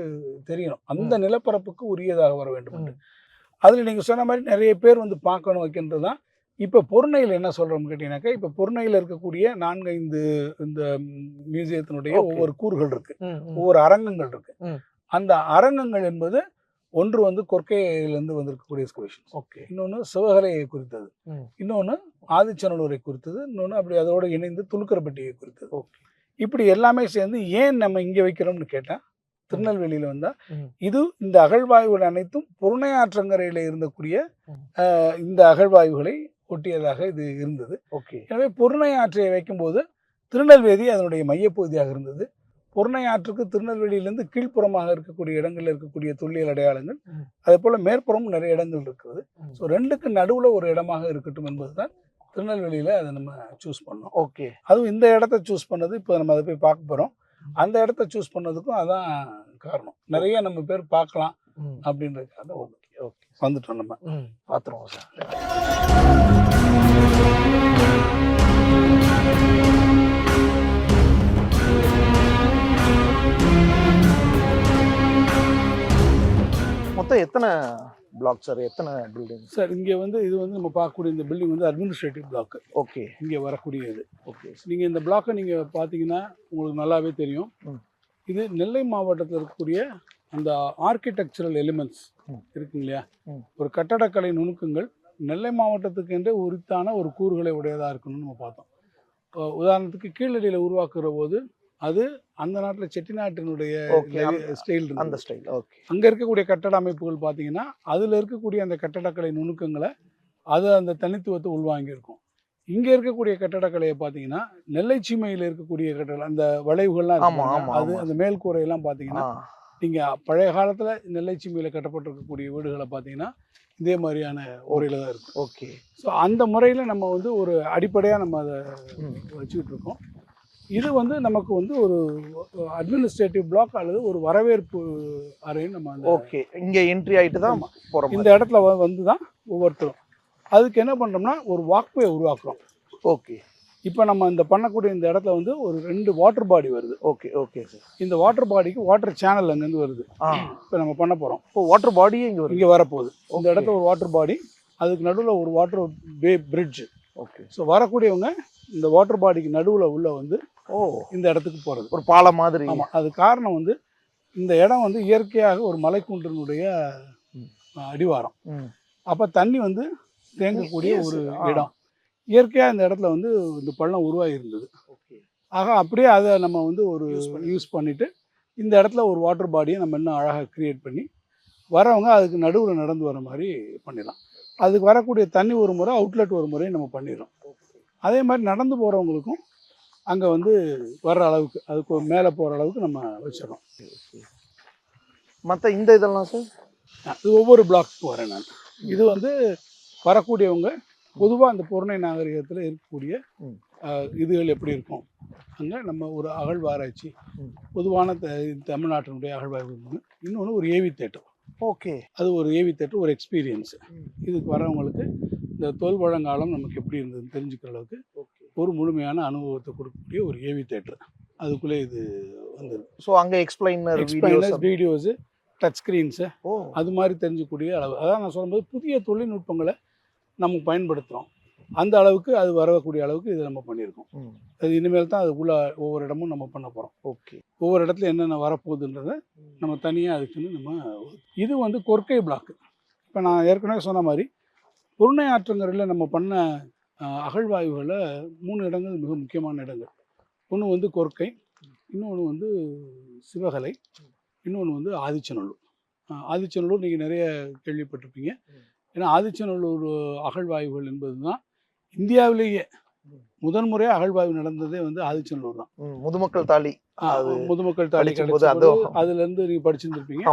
தெரியணும். அந்த நிலப்பரப்புக்கு உரியதாக வர வேண்டும். அதில் நீங்கள் சொன்ன மாதிரி நிறைய பேர் வந்து பார்க்கணும் வைக்கின்றது தான். இப்போ பொருணையில் என்ன சொல்கிறோம்னு கேட்டீங்கன்னாக்கா, இப்போ பொருணையில் இருக்கக்கூடிய 4-5 இந்த மியூசியத்தினுடைய ஒவ்வொரு கூறுகள் இருக்குது, ஒவ்வொரு அரங்கங்கள் இருக்குது. அந்த அரங்கங்கள் என்பது ஒன்று வந்து கொற்கையிலேருந்து வந்திருக்கக்கூடிய எக்ஸ்கவேஷன்ஸ், இன்னொன்று சிவகலையை குறித்தது, இன்னொன்று ஆதிச்சநல்லூரை குறித்தது, இன்னொன்று அப்படி அதோடு இணைந்து துலுக்கரப்பட்டியை குறித்தது. இப்படி எல்லாமே சேர்ந்து ஏன் நம்ம இங்கே வைக்கிறோம்னு கேட்டால், திருநெல்வேலியில் வந்தால் இது இந்த அகழ்வாய்வுகள் அனைத்தும் பொருணை ஆற்றங்கரையில் இருந்தக்கூடிய இந்த அகழ்வாய்வுகளை ஒட்டியதாக இது இருந்தது. எனவே பொருணை ஆற்றை வைக்கும்போது திருநெல்வேலி அதனுடைய மையப்பகுதியாக இருந்தது. பொருணை ஆற்றுக்கு திருநெல்வேலியிலேருந்து கீழ்ப்புறமாக இருக்கக்கூடிய இடங்களில் இருக்கக்கூடிய தொல்லியல் அடையாளங்கள், அதே போல் மேற்புறம் நிறைய இடங்கள் இருக்குது. ஸோ ரெண்டுக்கு நடுவில் ஒரு இடமாக இருக்கட்டும் என்பது தான் திருநெல்வேலியில் அதை நம்ம சூஸ் பண்ணோம். அதுவும் இந்த இடத்த சூஸ் பண்ணது, இப்போ நம்ம அதை போய் பார்க்க போகிறோம். அந்த இடத்த சூஸ் பண்ணதுக்கும் அதான் காரணம். நிறைய நம்ம பேர் பார்க்கலாம் அப்படின்றதுக்காக வந்துட்டோம், நம்ம பார்த்துருவோம் சார். மொத்தம் எத்தனை பிளாக் சார், எத்தனை பில்டிங் சார்? இங்கே வந்து இது வந்து நம்ம பார்க்கக்கூடிய இந்த பில்டிங் வந்து அட்மினிஸ்ட்ரேட்டிவ் பிளாக். இங்கே வரக்கூடிய இது. நீங்கள் இந்த பிளாக்கை நீங்கள் பார்த்தீங்கன்னா உங்களுக்கு நல்லாவே தெரியும். இது நெல்லை மாவட்டத்தில் இருக்கக்கூடிய அந்த ஆர்கிடெக்சரல் எலிமெண்ட்ஸ் இருக்குங்க இல்லையா, ஒரு கட்டடக்கலை நுணுக்கங்கள் நெல்லை மாவட்டத்துக்கு என்றே உரித்தான ஒரு கூறுகளை உடையதாக இருக்கணும்னு நம்ம பார்த்தோம். உதாரணத்துக்கு கீழடியில் உருவாக்குற போது அது அந்த நாட்டில் செட்டிநாட்டினுடைய ஸ்டைல், அந்த ஸ்டைல். அங்கே இருக்கக்கூடிய கட்டட அமைப்புகள் பார்த்தீங்கன்னா அதில் இருக்கக்கூடிய அந்த கட்டடக்கலை நுணுக்கங்களை அது அந்த தனித்துவத்தை உள்வாங்கியிருக்கும். இங்கே இருக்கக்கூடிய கட்டடக்கலையை பார்த்தீங்கன்னா நெல்லை சீமையில் இருக்கக்கூடிய கட்டட அந்த வளைவுகள்லாம் அது அந்த மேல்கூரையெல்லாம் பார்த்தீங்கன்னா நீங்கள் பழைய காலத்தில் நெல்லை சீமையில் கட்டப்பட்டிருக்கக்கூடிய வீடுகளை பார்த்தீங்கன்னா இதே மாதிரியான முறையில் தான் இருக்கும். ஸோ அந்த முறையில் நம்ம வந்து ஒரு அடிப்படையாக நம்ம அதை வச்சுக்கிட்டு இருக்கோம். இது வந்து நமக்கு வந்து ஒரு அட்மினிஸ்ட்ரேட்டிவ் பிளாக் அல்லது ஒரு வரவேற்பு அறைன்னு நம்ம அந்த இங்கே என்ட்ரி ஆகிட்டு தான் போகிறோம். இந்த இடத்துல வந்து தான் ஒவ்வொருத்தரும் அதுக்கு என்ன பண்ணுறோம்னா ஒரு வாக்வே உருவாக்குறோம். இப்போ நம்ம இந்த பண்ணக்கூடிய இந்த இடத்துல வந்து ஒரு 2 வாட்டர் பாடி வருது. சார். இந்த வாட்டர் பாடிக்கு வாட்டர் சேனல் அங்கேருந்து வருது. இப்போ நம்ம பண்ண போகிறோம். இப்போ வாட்டர் பாடியே இங்கே வரப்போகுது. இந்த இடத்துல ஒரு வாட்டர் பாடி, அதுக்கு நடுவில் ஒரு வாட்டர் பிரிட்ஜ். ஸோ வரக்கூடியவங்க இந்த வாட்டர் பாடிக்கு நடுவில் உள்ள வந்து இந்த இடத்துக்கு போகிறது ஒரு பாலம் மாதிரி. ஆமாம், அது காரணம் வந்து இந்த இடம் வந்து இயற்கையாக ஒரு மலைக்குன்றினுடைய அடிவாரம். அப்போ தண்ணி வந்து தேங்கக்கூடிய ஒரு இடம். இயற்கையாக இந்த இடத்துல வந்து இந்த பள்ளம் உருவாகி இருந்தது. ஆக அப்படியே அதை நம்ம வந்து ஒரு யூஸ் பண்ணிவிட்டு இந்த இடத்துல ஒரு வாட்டர் பாடியை நம்ம இன்னும் அழகாக க்ரியேட் பண்ணி வரவங்க அதுக்கு நடுவில் நடந்து வர மாதிரி பண்ணிடலாம். அதுக்கு வரக்கூடிய தண்ணி ஒரு முறை, அவுட்லெட் ஒரு முறை நம்ம பண்ணிடுறோம். அதே மாதிரி நடந்து போகிறவங்களுக்கும் அங்கே வந்து வர்ற அளவுக்கு அதுக்கு மேலே போகிற அளவுக்கு நம்ம வச்சிடறோம். மற்ற இந்த இதெல்லாம் சார் இது ஒவ்வொரு பிளாக்கு வரேன் நான். இது வந்து வரக்கூடியவங்க பொதுவாக அந்த பொருணை நாகரிகத்தில் இருக்கக்கூடிய இதுகள் எப்படி இருக்கும், அங்கே நம்ம ஒரு அகழ்வாராய்ச்சி பொதுவான தமிழ்நாட்டினுடைய அகழ்வாய்வு. இன்னொன்று ஒரு ஏவி தேட்டர். அது ஒரு ஏவி தேட்டர், ஒரு எக்ஸ்பீரியன்ஸ். இதுக்கு வரவங்களுக்கு இந்த தொல் வழங்காலம் நமக்கு எப்படி இருந்ததுன்னு தெரிஞ்சுக்கிற அளவுக்கு ஒரு முழுமையான அனுபவத்தை கொடுக்கக்கூடிய ஒரு ஏவி தேட்டர். அதுக்குள்ளே இது வந்து ஸோ அங்கே எக்ஸ்பிளைனர் வீடியோஸு, டச் ஸ்க்ரீன்ஸு, அது மாதிரி தெரிஞ்சக்கூடிய அளவு. அதான் நான் சொல்லும்போது புதிய தொழில்நுட்பங்களை நம்ம பயன்படுத்துகிறோம். அந்த அளவுக்கு அது வரக்கூடிய அளவுக்கு இது நம்ம பண்ணியிருக்கோம். ம். அது இனிமேல் தான் அதுக்குள்ள ஒவ்வொரு இடமும் நம்ம பண்ண போகிறோம். ஓகே. ஒவ்வொரு இடத்துல என்னென்ன வரப்போகுதுன்றத நம்ம தனியாக அதுக்குன்னு இது வந்து கொர்க்கை பிளாக்கு. இப்போ நான் ஏற்கனவே சொன்ன மாதிரி பொருணை ஆற்றங்கரையில் நம்ம பண்ண அகழ்வாய்வுகளில் 3 இடங்கள் மிக முக்கியமான இடங்கள். ஒன்று வந்து கொர்க்கை, இன்னொன்று வந்து சிவகலை, இன்னொன்று வந்து ஆதிச்சநல்லூர். ஆதிச்சநல்லூர் நீங்கள் நிறைய கேள்விப்பட்டிருப்பீங்க. ஏன்னா ஆதிச்சநல்லூர் அகழ்வாய்வுகள் என்பது தான் இந்தியாவிலேயே முதன்முறையாக அகழ்வாய்வு நடந்ததே வந்து ஆதிச்சநல்லூர் தான். முதுமக்கள் தாலி, முதுமக்கள் தாலி அதுலேருந்து நீங்கள் படிச்சிருந்துருப்பீங்க.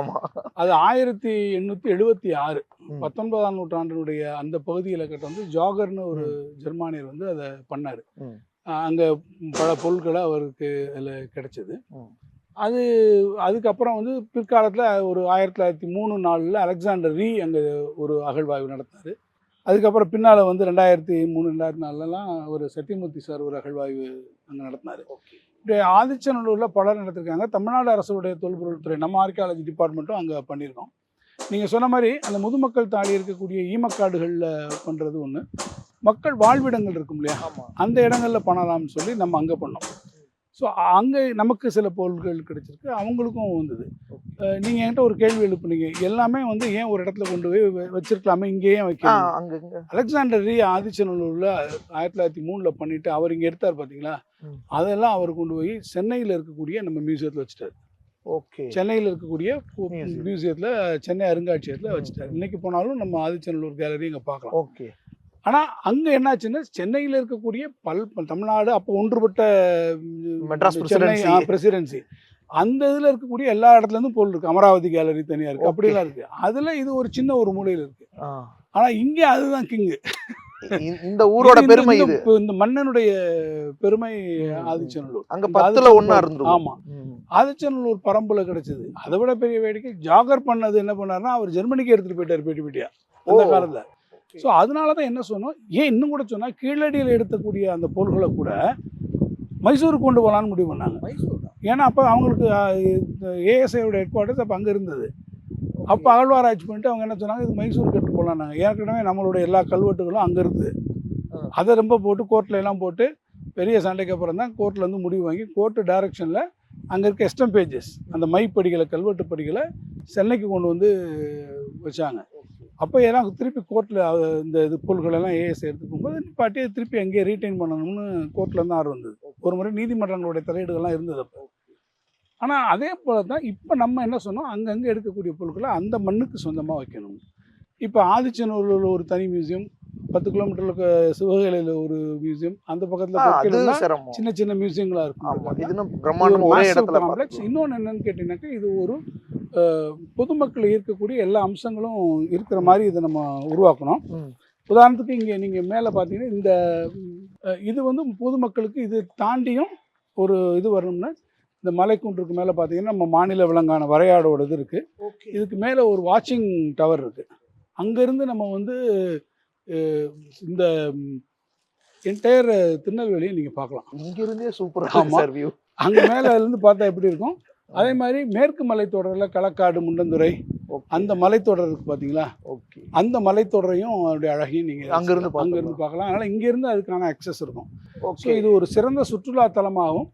அது 1876 19ஆம் நூற்றாண்டினுடைய அந்த பகுதியில் வந்து ஜாகர்னு ஒரு ஜெர்மானியர் வந்து அதை பண்ணார். அங்கே பல பொருட்களை அவருக்கு அதில் கிடைச்சது. அதுக்கப்புறம் வந்து பிற்காலத்தில் ஒரு 1903 அலெக்சாண்டர் ரீ அங்கே ஒரு அகழ்வாய்வு நடத்தினார். அதுக்கப்புறம் பின்னால் வந்து 2003 2004 ஒரு சத்தியமூர்த்தி சார் ஒரு அகழ்வாய்வு அங்கே நடத்தினார். இப்படி ஆதிச்சநல்லூரில் பலர் நடத்திருக்காங்க. தமிழ்நாடு அரசுடைய தொல்பொருள்துறை நம்ம ஆர்கியாலஜி டிபார்ட்மெண்ட்டும் அங்கே பண்ணியிருக்கோம். நீங்கள் சொன்ன மாதிரி அந்த முதுமக்கள் தாலி இருக்கக்கூடிய ஈமக்காடுகளில் பண்ணுறது ஒன்று, மக்கள் வாழ்விடங்கள் இருக்கும் இல்லையா, அந்த இடங்களில் பண்ணலாம்னு சொல்லி நம்ம அங்கே பண்ணோம். ஸோ அங்கே நமக்கு சில பொருட்கள் கிடைச்சிருக்கு, அவங்களுக்கும் வந்தது. நீங்கள் என்கிட்ட ஒரு கேள்வி எழுப்புனீங்க, எல்லாமே வந்து ஏன் ஒரு இடத்துல கொண்டு போய் வச்சிருக்கலாமே, இங்கேயே வைக்க. அலெக்சாண்டர் ரீ ஆதிச்சநல்லூரில் 1903 பண்ணிட்டு அவர் இங்கே எடுத்தார் பார்த்தீங்களா, அதெல்லாம் அவர் கொண்டு போய் சென்னையில் இருக்கக்கூடிய நம்ம மியூசியத்தில் வச்சுட்டார். ஓகே. சென்னையில் இருக்கக்கூடிய மியூசியத்தில், சென்னை அருங்காட்சியகத்தில் வச்சுட்டார். இன்னைக்கு போனாலும் நம்ம ஆதிச்சநல்லூர் கேலரி இங்கே பார்க்கலாம். ஓகே. ஆனால் அங்கே என்னாச்சுன்னா, சென்னையில் இருக்கக்கூடிய தமிழ்நாடு அப்போ ஒன்றுபட்ட சென்னை பிரசிடென்சி, அந்த இதில் இருக்கக்கூடிய எல்லா இடத்துலேருந்தும் பொருள் இருக்குது. அமராவதி கேலரி தனியாக இருக்குது, அப்படிலாம் இருக்குது. அதில் இது ஒரு சின்ன ஒரு மூலையில் இருக்குது. ஆனால் இங்கே அதுதான் கிங்கு. இந்த ஊரோட பெருமை, இந்த மன்னனுடைய பெருமை ஆதிச்சநல்லூர். அங்க 10ல் 1 இருந்துரும். ஆமா, ஆதிச்சநல்லூர் பரம்புல கிடைச்சது. அதை விட பெரிய வேடிக்கை, ஜாகர் பண்ணது என்ன பண்ணாருன்னா, அவர் ஜெர்மனிக்கு எடுத்துட்டு போயிட்டார் பேட்டி பேட்டியா அந்த காலத்துல. ஸோ அதனால தான் என்ன சொன்னோம், ஏன் இன்னும் கூட சொன்னால் கீழடியில் எடுக்கக்கூடிய அந்த பொருள்களை கூட மைசூருக்கு கொண்டு போகலான்னு முடிவு பண்ணாங்க. ஏன்னா அப்போ அவங்களுக்கு ஏஎஸ்ஐயோட ஹெட் குவார்ட்டர்ஸ் அப்போ அங்கே இருந்தது. அப்போ அகழ்வாராய்ச்சி பண்ணிட்டு அவங்க என்ன சொன்னாங்க, இது மைசூருக்கு எடுத்து போகலான்னாங்க. ஏற்கனவே நம்மளோட எல்லா கல்வெட்டுகளும் அங்கே இருக்குது. அதை ரொம்ப போட்டு கோர்ட்டில் எல்லாம் போட்டு பெரிய சண்டைக்கு அப்புறம் தான் கோர்ட்டில் வந்து முடிவு வாங்கி, கோர்ட்டு டைரக்ஷனில் அங்கே இருக்க எஸ்டம் பேஜஸ், அந்த மைப்படிகளை, கல்வெட்டு படிகளை சென்னைக்கு கொண்டு வந்து வச்சாங்க. அப்போ எல்லாம் திருப்பி கோர்ட்டில் இந்த இது பொருள்களெல்லாம் ஏஎஸ் எடுத்து போகும்போது பாட்டியை திருப்பி அங்கேயே ரீட்டைன் பண்ணணும்னு கோர்ட்டில் இருந்து ஆர்டர் வந்தது. ஒரு முறை நீதிமன்றங்களுடைய தலையீடுகள்லாம் இருந்தது அப்போ. ஆனால் அதே போல தான் இப்போ நம்ம என்ன சொன்னோம், அங்கங்கே எடுக்கக்கூடிய பொருட்களை அந்த மண்ணுக்கு சொந்தமாக வைக்கணும். இப்போ ஆதிச்சநல்லூரில் ஒரு தனி மியூசியம், 10 கிலோமீட்டருக்கு சிவகலையில் ஒரு மியூசியம், அந்த பக்கத்தில் சின்ன சின்ன மியூசியங்களாக இருக்கும். இன்னொன்று என்னன்னு கேட்டீங்கன்னாக்கா, இது ஒரு பொதுமக்கள் ஈர்க்கக்கூடிய எல்லா அம்சங்களும் இருக்கிற மாதிரி இதை நம்ம உருவாக்கணும். உதாரணத்துக்கு இங்கே நீங்கள் மேலே பார்த்தீங்கன்னா, இந்த இது வந்து பொதுமக்களுக்கு இது தாண்டியும் ஒரு இது வரணும்னா, இந்த மலைக்குன்றுக்கு மேலே பார்த்தீங்கன்னா நம்ம மாநில விலங்கான வரையாடோட இது இருக்குது. இதுக்கு மேலே ஒரு வாட்சிங் டவர் இருக்குது. அங்கேருந்து நம்ம வந்து இந்த என்டையர் திருநெல்வேலியை நீங்கள் பார்க்கலாம். இங்கிருந்தே சூப்பராக வியூ. அங்கே மேலே இருந்து பார்த்தா எப்படி இருக்கும். அதே மாதிரி மேற்கு மலைத்தொடரில் களக்காடு, முண்டந்துறை, அந்த மலைத்தொடர் இருக்குது பார்த்தீங்களா, அந்த மலைத்தொடரையும் அதோடைய அழகையும் நீங்கள் அங்கேருந்து பார்க்கலாம். அதனால் இங்கேருந்து அதுக்கான அக்சஸ் இருக்கும். ஸோ இது ஒரு சிறந்த சுற்றுலா தலமாகவும்,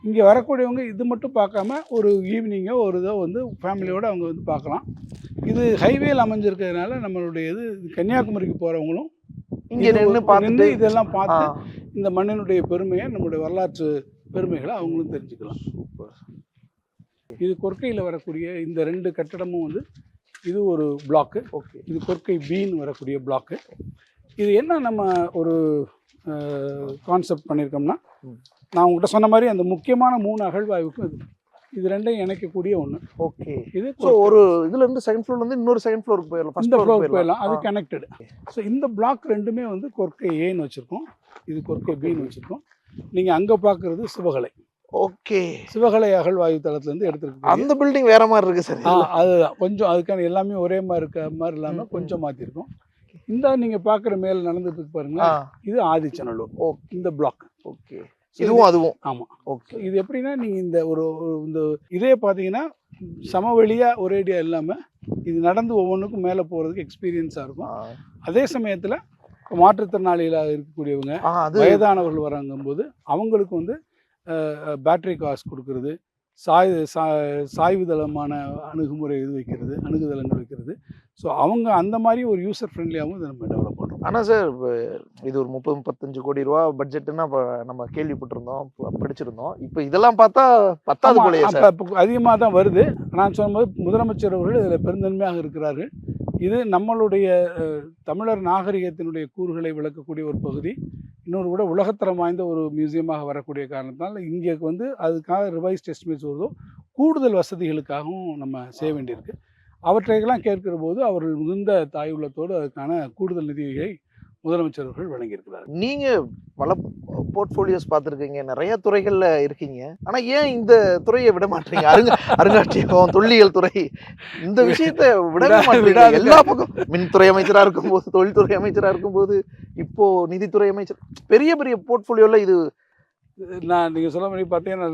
இங்கே வரக்கூடியவங்க இது மட்டும் பார்க்காம ஒரு ஈவினிங்கோ ஒரு இதோ வந்து ஃபேமிலியோடு அவங்க வந்து பார்க்கலாம். இது ஹைவேயில் அமைஞ்சிருக்கிறதுனால நம்மளுடைய இது கன்னியாகுமரிக்கு போகிறவங்களும் இங்கே நின்று இதெல்லாம் பார்த்து இந்த மண்ணினுடைய பெருமையை, நம்மளுடைய வரலாற்று பெருமைகளை அவங்களும் தெரிஞ்சுக்கலாம். இது கொர்க்கையில் வரக்கூடிய இந்த 2 கட்டடமும் வந்து இது ஒரு பிளாக்கு. இது கொர்க்கை பீன்னு வரக்கூடிய பிளாக்கு. இது என்ன நம்ம ஒரு கான்செப்ட் பண்ணியிருக்கோம்னா, நான் உங்கள்கிட்ட சொன்ன மாதிரி அந்த முக்கியமான 3 அகழ்வாய்வுக்கும் இது 2ஐயும் இணைக்கக்கூடிய ஒன்று. ஓகே. இது ஒரு இதுலேருந்து செகண்ட் ஃப்ளோர்லேருந்து இன்னொரு செகண்ட் ஃப்ளோருக்கு போயிடலாம், இந்த ஃப்ளோருக்கு போயிடலாம். அது கனெக்டடு. ஸோ இந்த பிளாக் 2மே வந்து கொர்க்கை ஏன்னு வச்சுருக்கோம், இது கொர்க்கை பின்னு வச்சுருக்கோம். நீங்கள் அங்கே பார்க்குறது சிவகலை. ஓகே. சிவகலை அகழ்வாய்வு தளத்துலேருந்து எடுத்துருக்கு. அந்த பில்டிங் வேற மாதிரி இருக்குது சார். அதுதான் கொஞ்சம் அதுக்கான எல்லாமே ஒரே மாதிரி இருக்க மாதிரி இல்லாமல் கொஞ்சம் மாற்றிருக்கோம். இந்த நீங்கள் பார்க்குற மேலே நடந்துட்டு இருக்கு பாருங்களா, இது ஆதிச்சநல்லூர். இந்த பிளாக். ஓகே. இதுவும் அதுவும். ஆமாம். ஓகே. இது எப்படின்னா, நீங்கள் இந்த இந்த இதே பார்த்தீங்கன்னா சமவெளியாக ஒரேடியாக இல்லாமல் இது நடந்து ஒவ்வொன்றுக்கும் மேலே போகிறதுக்கு எக்ஸ்பீரியன்ஸாக இருக்கும். அதே சமயத்தில் மாற்றுத்திறனாளிகளாக இருக்கக்கூடியவங்க, அது வயதானவர்கள் வராங்கும்போது அவங்களுக்கு வந்து பேட்டரி காசு கொடுக்கறது, சாய்வுதளமான அணுகுமுறை அணுகுதளங்கள் வைக்கிறது. ஸோ அவங்க அந்த மாதிரி ஒரு யூசர் ஃப்ரெண்ட்லியாகவும் இதை நம்ம டெவலப் பண்ணுறோம். ஆனால் சார் இது ஒரு 30-35 கோடி ரூபா பட்ஜெட்டுன்னா நம்ம கேள்விப்பட்டிருந்தோம், படிச்சிருந்தோம். இப்போ இதெல்லாம் பார்த்தா பத்தாவது போலயே சார். இப்போ அதிகமாக தான் வருது. நான் சொன்னபோது முதலமைச்சர் அவர்கள் இதில் பெருந்தன்மையாக இருக்கிறார்கள். இது நம்மளுடைய தமிழர் நாகரிகத்தினுடைய கூறுகளை விளக்கக்கூடிய ஒரு பகுதி. இன்னொரு கூட உலகத்தரம் வாய்ந்த ஒரு மியூசியமாக வரக்கூடிய காரணத்தினால இங்கே வந்து அதுக்காக ரிவைஸ்ட் எஸ்டிமேட்ஸ் வருதோ கூடுதல் வசதிகளுக்காகவும் நம்ம செய்ய வேண்டியிருக்கு. அவற்றையெல்லாம் கேட்கிற போது அவர்கள் மிகுந்த தாய் உள்ளத்தோடு அதுக்கான கூடுதல் நிதியை முதலமைச்சர் அவர்கள் வழங்கியிருக்கிறார். நீங்கள் பல போர்ட்ஃபோலியோஸ் பார்த்துருக்கீங்க, நிறைய துறைகளில் இருக்கீங்க. ஆனால் ஏன் இந்த துறையை விட மாட்டீங்க? அருங்காட்சியகம், தொல்லியல் துறை, இந்த விஷயத்தை விடவே மாட்டீங்க. எல்லா பக்கம் மின்துறை அமைச்சராக இருக்கும்போது, தொழில்துறை அமைச்சராக இருக்கும்போது, இப்போ நிதித்துறை அமைச்சர், பெரிய பெரிய போர்ட்ஃபோலியோவில் இது நீங்கள் சொல்ல மாதிரி பார்த்தீங்கன்னா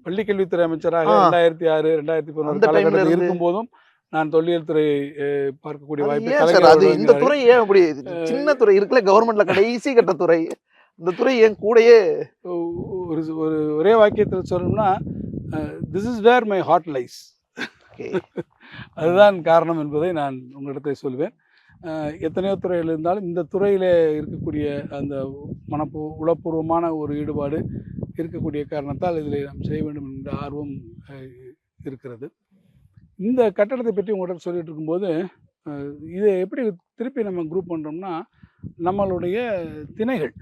பள்ளிக்கல்வித்துறை அமைச்சராக 2006, 2011 காலகட்டத்தில் இருக்கும்போதும் நான் தொல்லியல் துறை பார்க்கக்கூடிய வாய்ப்பு. இந்த துறை ஏன் அப்படி சின்ன துறை இருக்குல்ல, கவர்மெண்ட்ல கடைசி கட்ட துறை, இந்த துறை ஏன் கூடயே ஒரு ஒரே வாக்கியத்தில் சொல்லணும்னா this is where my heart lies. அதுதான் காரணம் என்பதை நான் உங்களிடத்தை சொல்வேன். எத்தனையோ துறைகள் இருந்தாலும் இந்த துறையில் இருக்கக்கூடிய அந்த உளப்பூர்வமான ஒரு ஈடுபாடு இருக்கக்கூடிய காரணத்தால் இதில் நாம் செய்ய வேண்டும் என்ற ஆர்வம் இருக்கிறது. இந்த கட்டடத்தை பற்றி உங்கள்கிட்ட சொல்லிட்டு இருக்கும்போது இதை எப்படி திருப்பி நம்ம குரூப் பண்ணுறோம்னா, நம்மளுடைய திணைகள்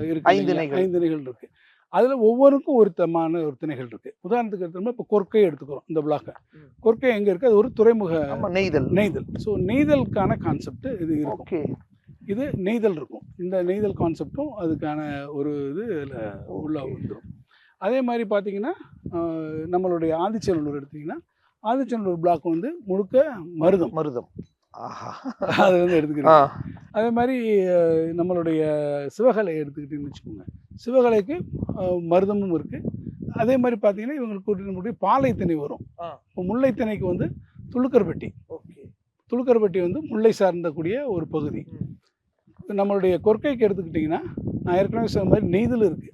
இருக்கு, 5 திணைகள் இருக்குது. அதில் ஒவ்வொருக்கும் ஒரு திணைகள் இருக்குது. உதாரணத்துக்கு எடுத்தோம்னா இப்போ கொர்க்கை எடுத்துக்கிறோம். இந்த பிளாக்கை கொர்க்கை எங்கே இருக்குது? அது ஒரு துறைமுக நெய்தல். ஸோ நெய்தலுக்கான கான்செப்ட் இது இருக்கும். இது நெய்தல் இருக்கும். இந்த நெய்தல் கான்செப்டும் அதுக்கான ஒரு இது உள்ள வந்துடும். அதே மாதிரி பார்த்தீங்கன்னா நம்மளுடைய ஆதிச்சநல்லூர் எடுத்திங்கன்னா ஆதிச்சநல்லூர் பிளாக் வந்து முழுக்க மருதம் அது வந்து எடுத்துக்கிட்டோம். அதே மாதிரி நம்மளுடைய சிவகலை எடுத்துக்கிட்டிங்கன்னு வச்சுக்கோங்க, சிவகலைக்கு மருதமும் இருக்குது. அதே மாதிரி பார்த்தீங்கன்னா இவங்களுக்கு பாலை திணை வரும். இப்போ முல்லை திணைக்கு வந்து துளுக்கர்பட்டி வந்து முல்லை சார்ந்தக்கூடிய ஒரு பகுதி. நம்மளுடைய கொர்க்கைக்கு எடுத்துக்கிட்டிங்கன்னா நான் ஏற்கனவே சொன்ன மாதிரி நெய்தல் இருக்குது.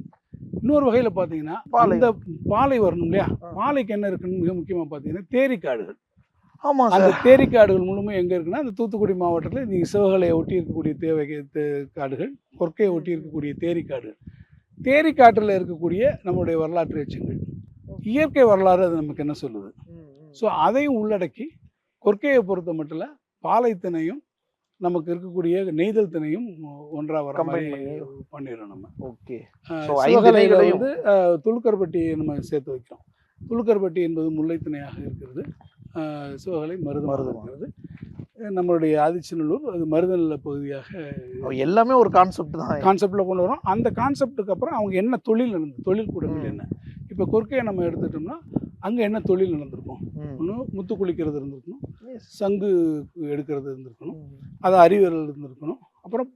இன்னொரு வகையில் பார்த்தீங்கன்னா அந்த பாலை வரணும் இல்லையா, பாலைக்கு என்ன இருக்குன்னு மிக முக்கியமாக பார்த்தீங்கன்னா தேரிக்காடுகள். அந்த தேரிக்காடுகள் முழுமையாக எங்கே இருக்குன்னா அந்த தூத்துக்குடி மாவட்டத்தில் நீங்கள் சிவகலையை ஒட்டி இருக்கக்கூடிய காடுகள், கொர்க்கையை ஒட்டி இருக்கக்கூடிய தேரிக்காட்டில் இருக்கக்கூடிய நம்மளுடைய வரலாற்று எச்சங்கள், இயற்கை வரலாறு அது நமக்கு என்ன சொல்லுது. ஸோ அதையும் உள்ளடக்கி கொர்க்கையை பொறுத்த மட்டும் பாலைத்தினையும் நமக்கு இருக்கக்கூடிய நெய்தல் திணையும் ஒன்றா வர மாதிரி பண்ணிடுறோம் நம்ம. ஓகே. சிவகலையில் வந்து துளுக்கர்பட்டியை நம்ம சேர்த்து வைக்கிறோம். துளுக்கர்பட்டி என்பது முல்லை திணையாக இருக்கிறது. சிவகலை மருதம் இருக்கிறது. நம்மளுடைய ஆதிச்சநல்லூர் அது மருதநல பகுதியாக எல்லாமே ஒரு கான்செப்டில் கொண்டு வரோம். அந்த கான்செப்டுக்கு அப்புறம் அவங்க என்ன தொழில் கூடங்கள் என்ன. இப்போ கொர்க்கையை நம்ம எடுத்துட்டோம்னா அங்கே என்ன தொழில் நடந்திருக்கும்? ஒன்று முத்து குளிக்கிறது இருந்திருக்கணும், சங்கு எடுக்கிறது இருந்திருக்கணும், அது அறிவியல் இருந்திருக்கணும், அப்புறம்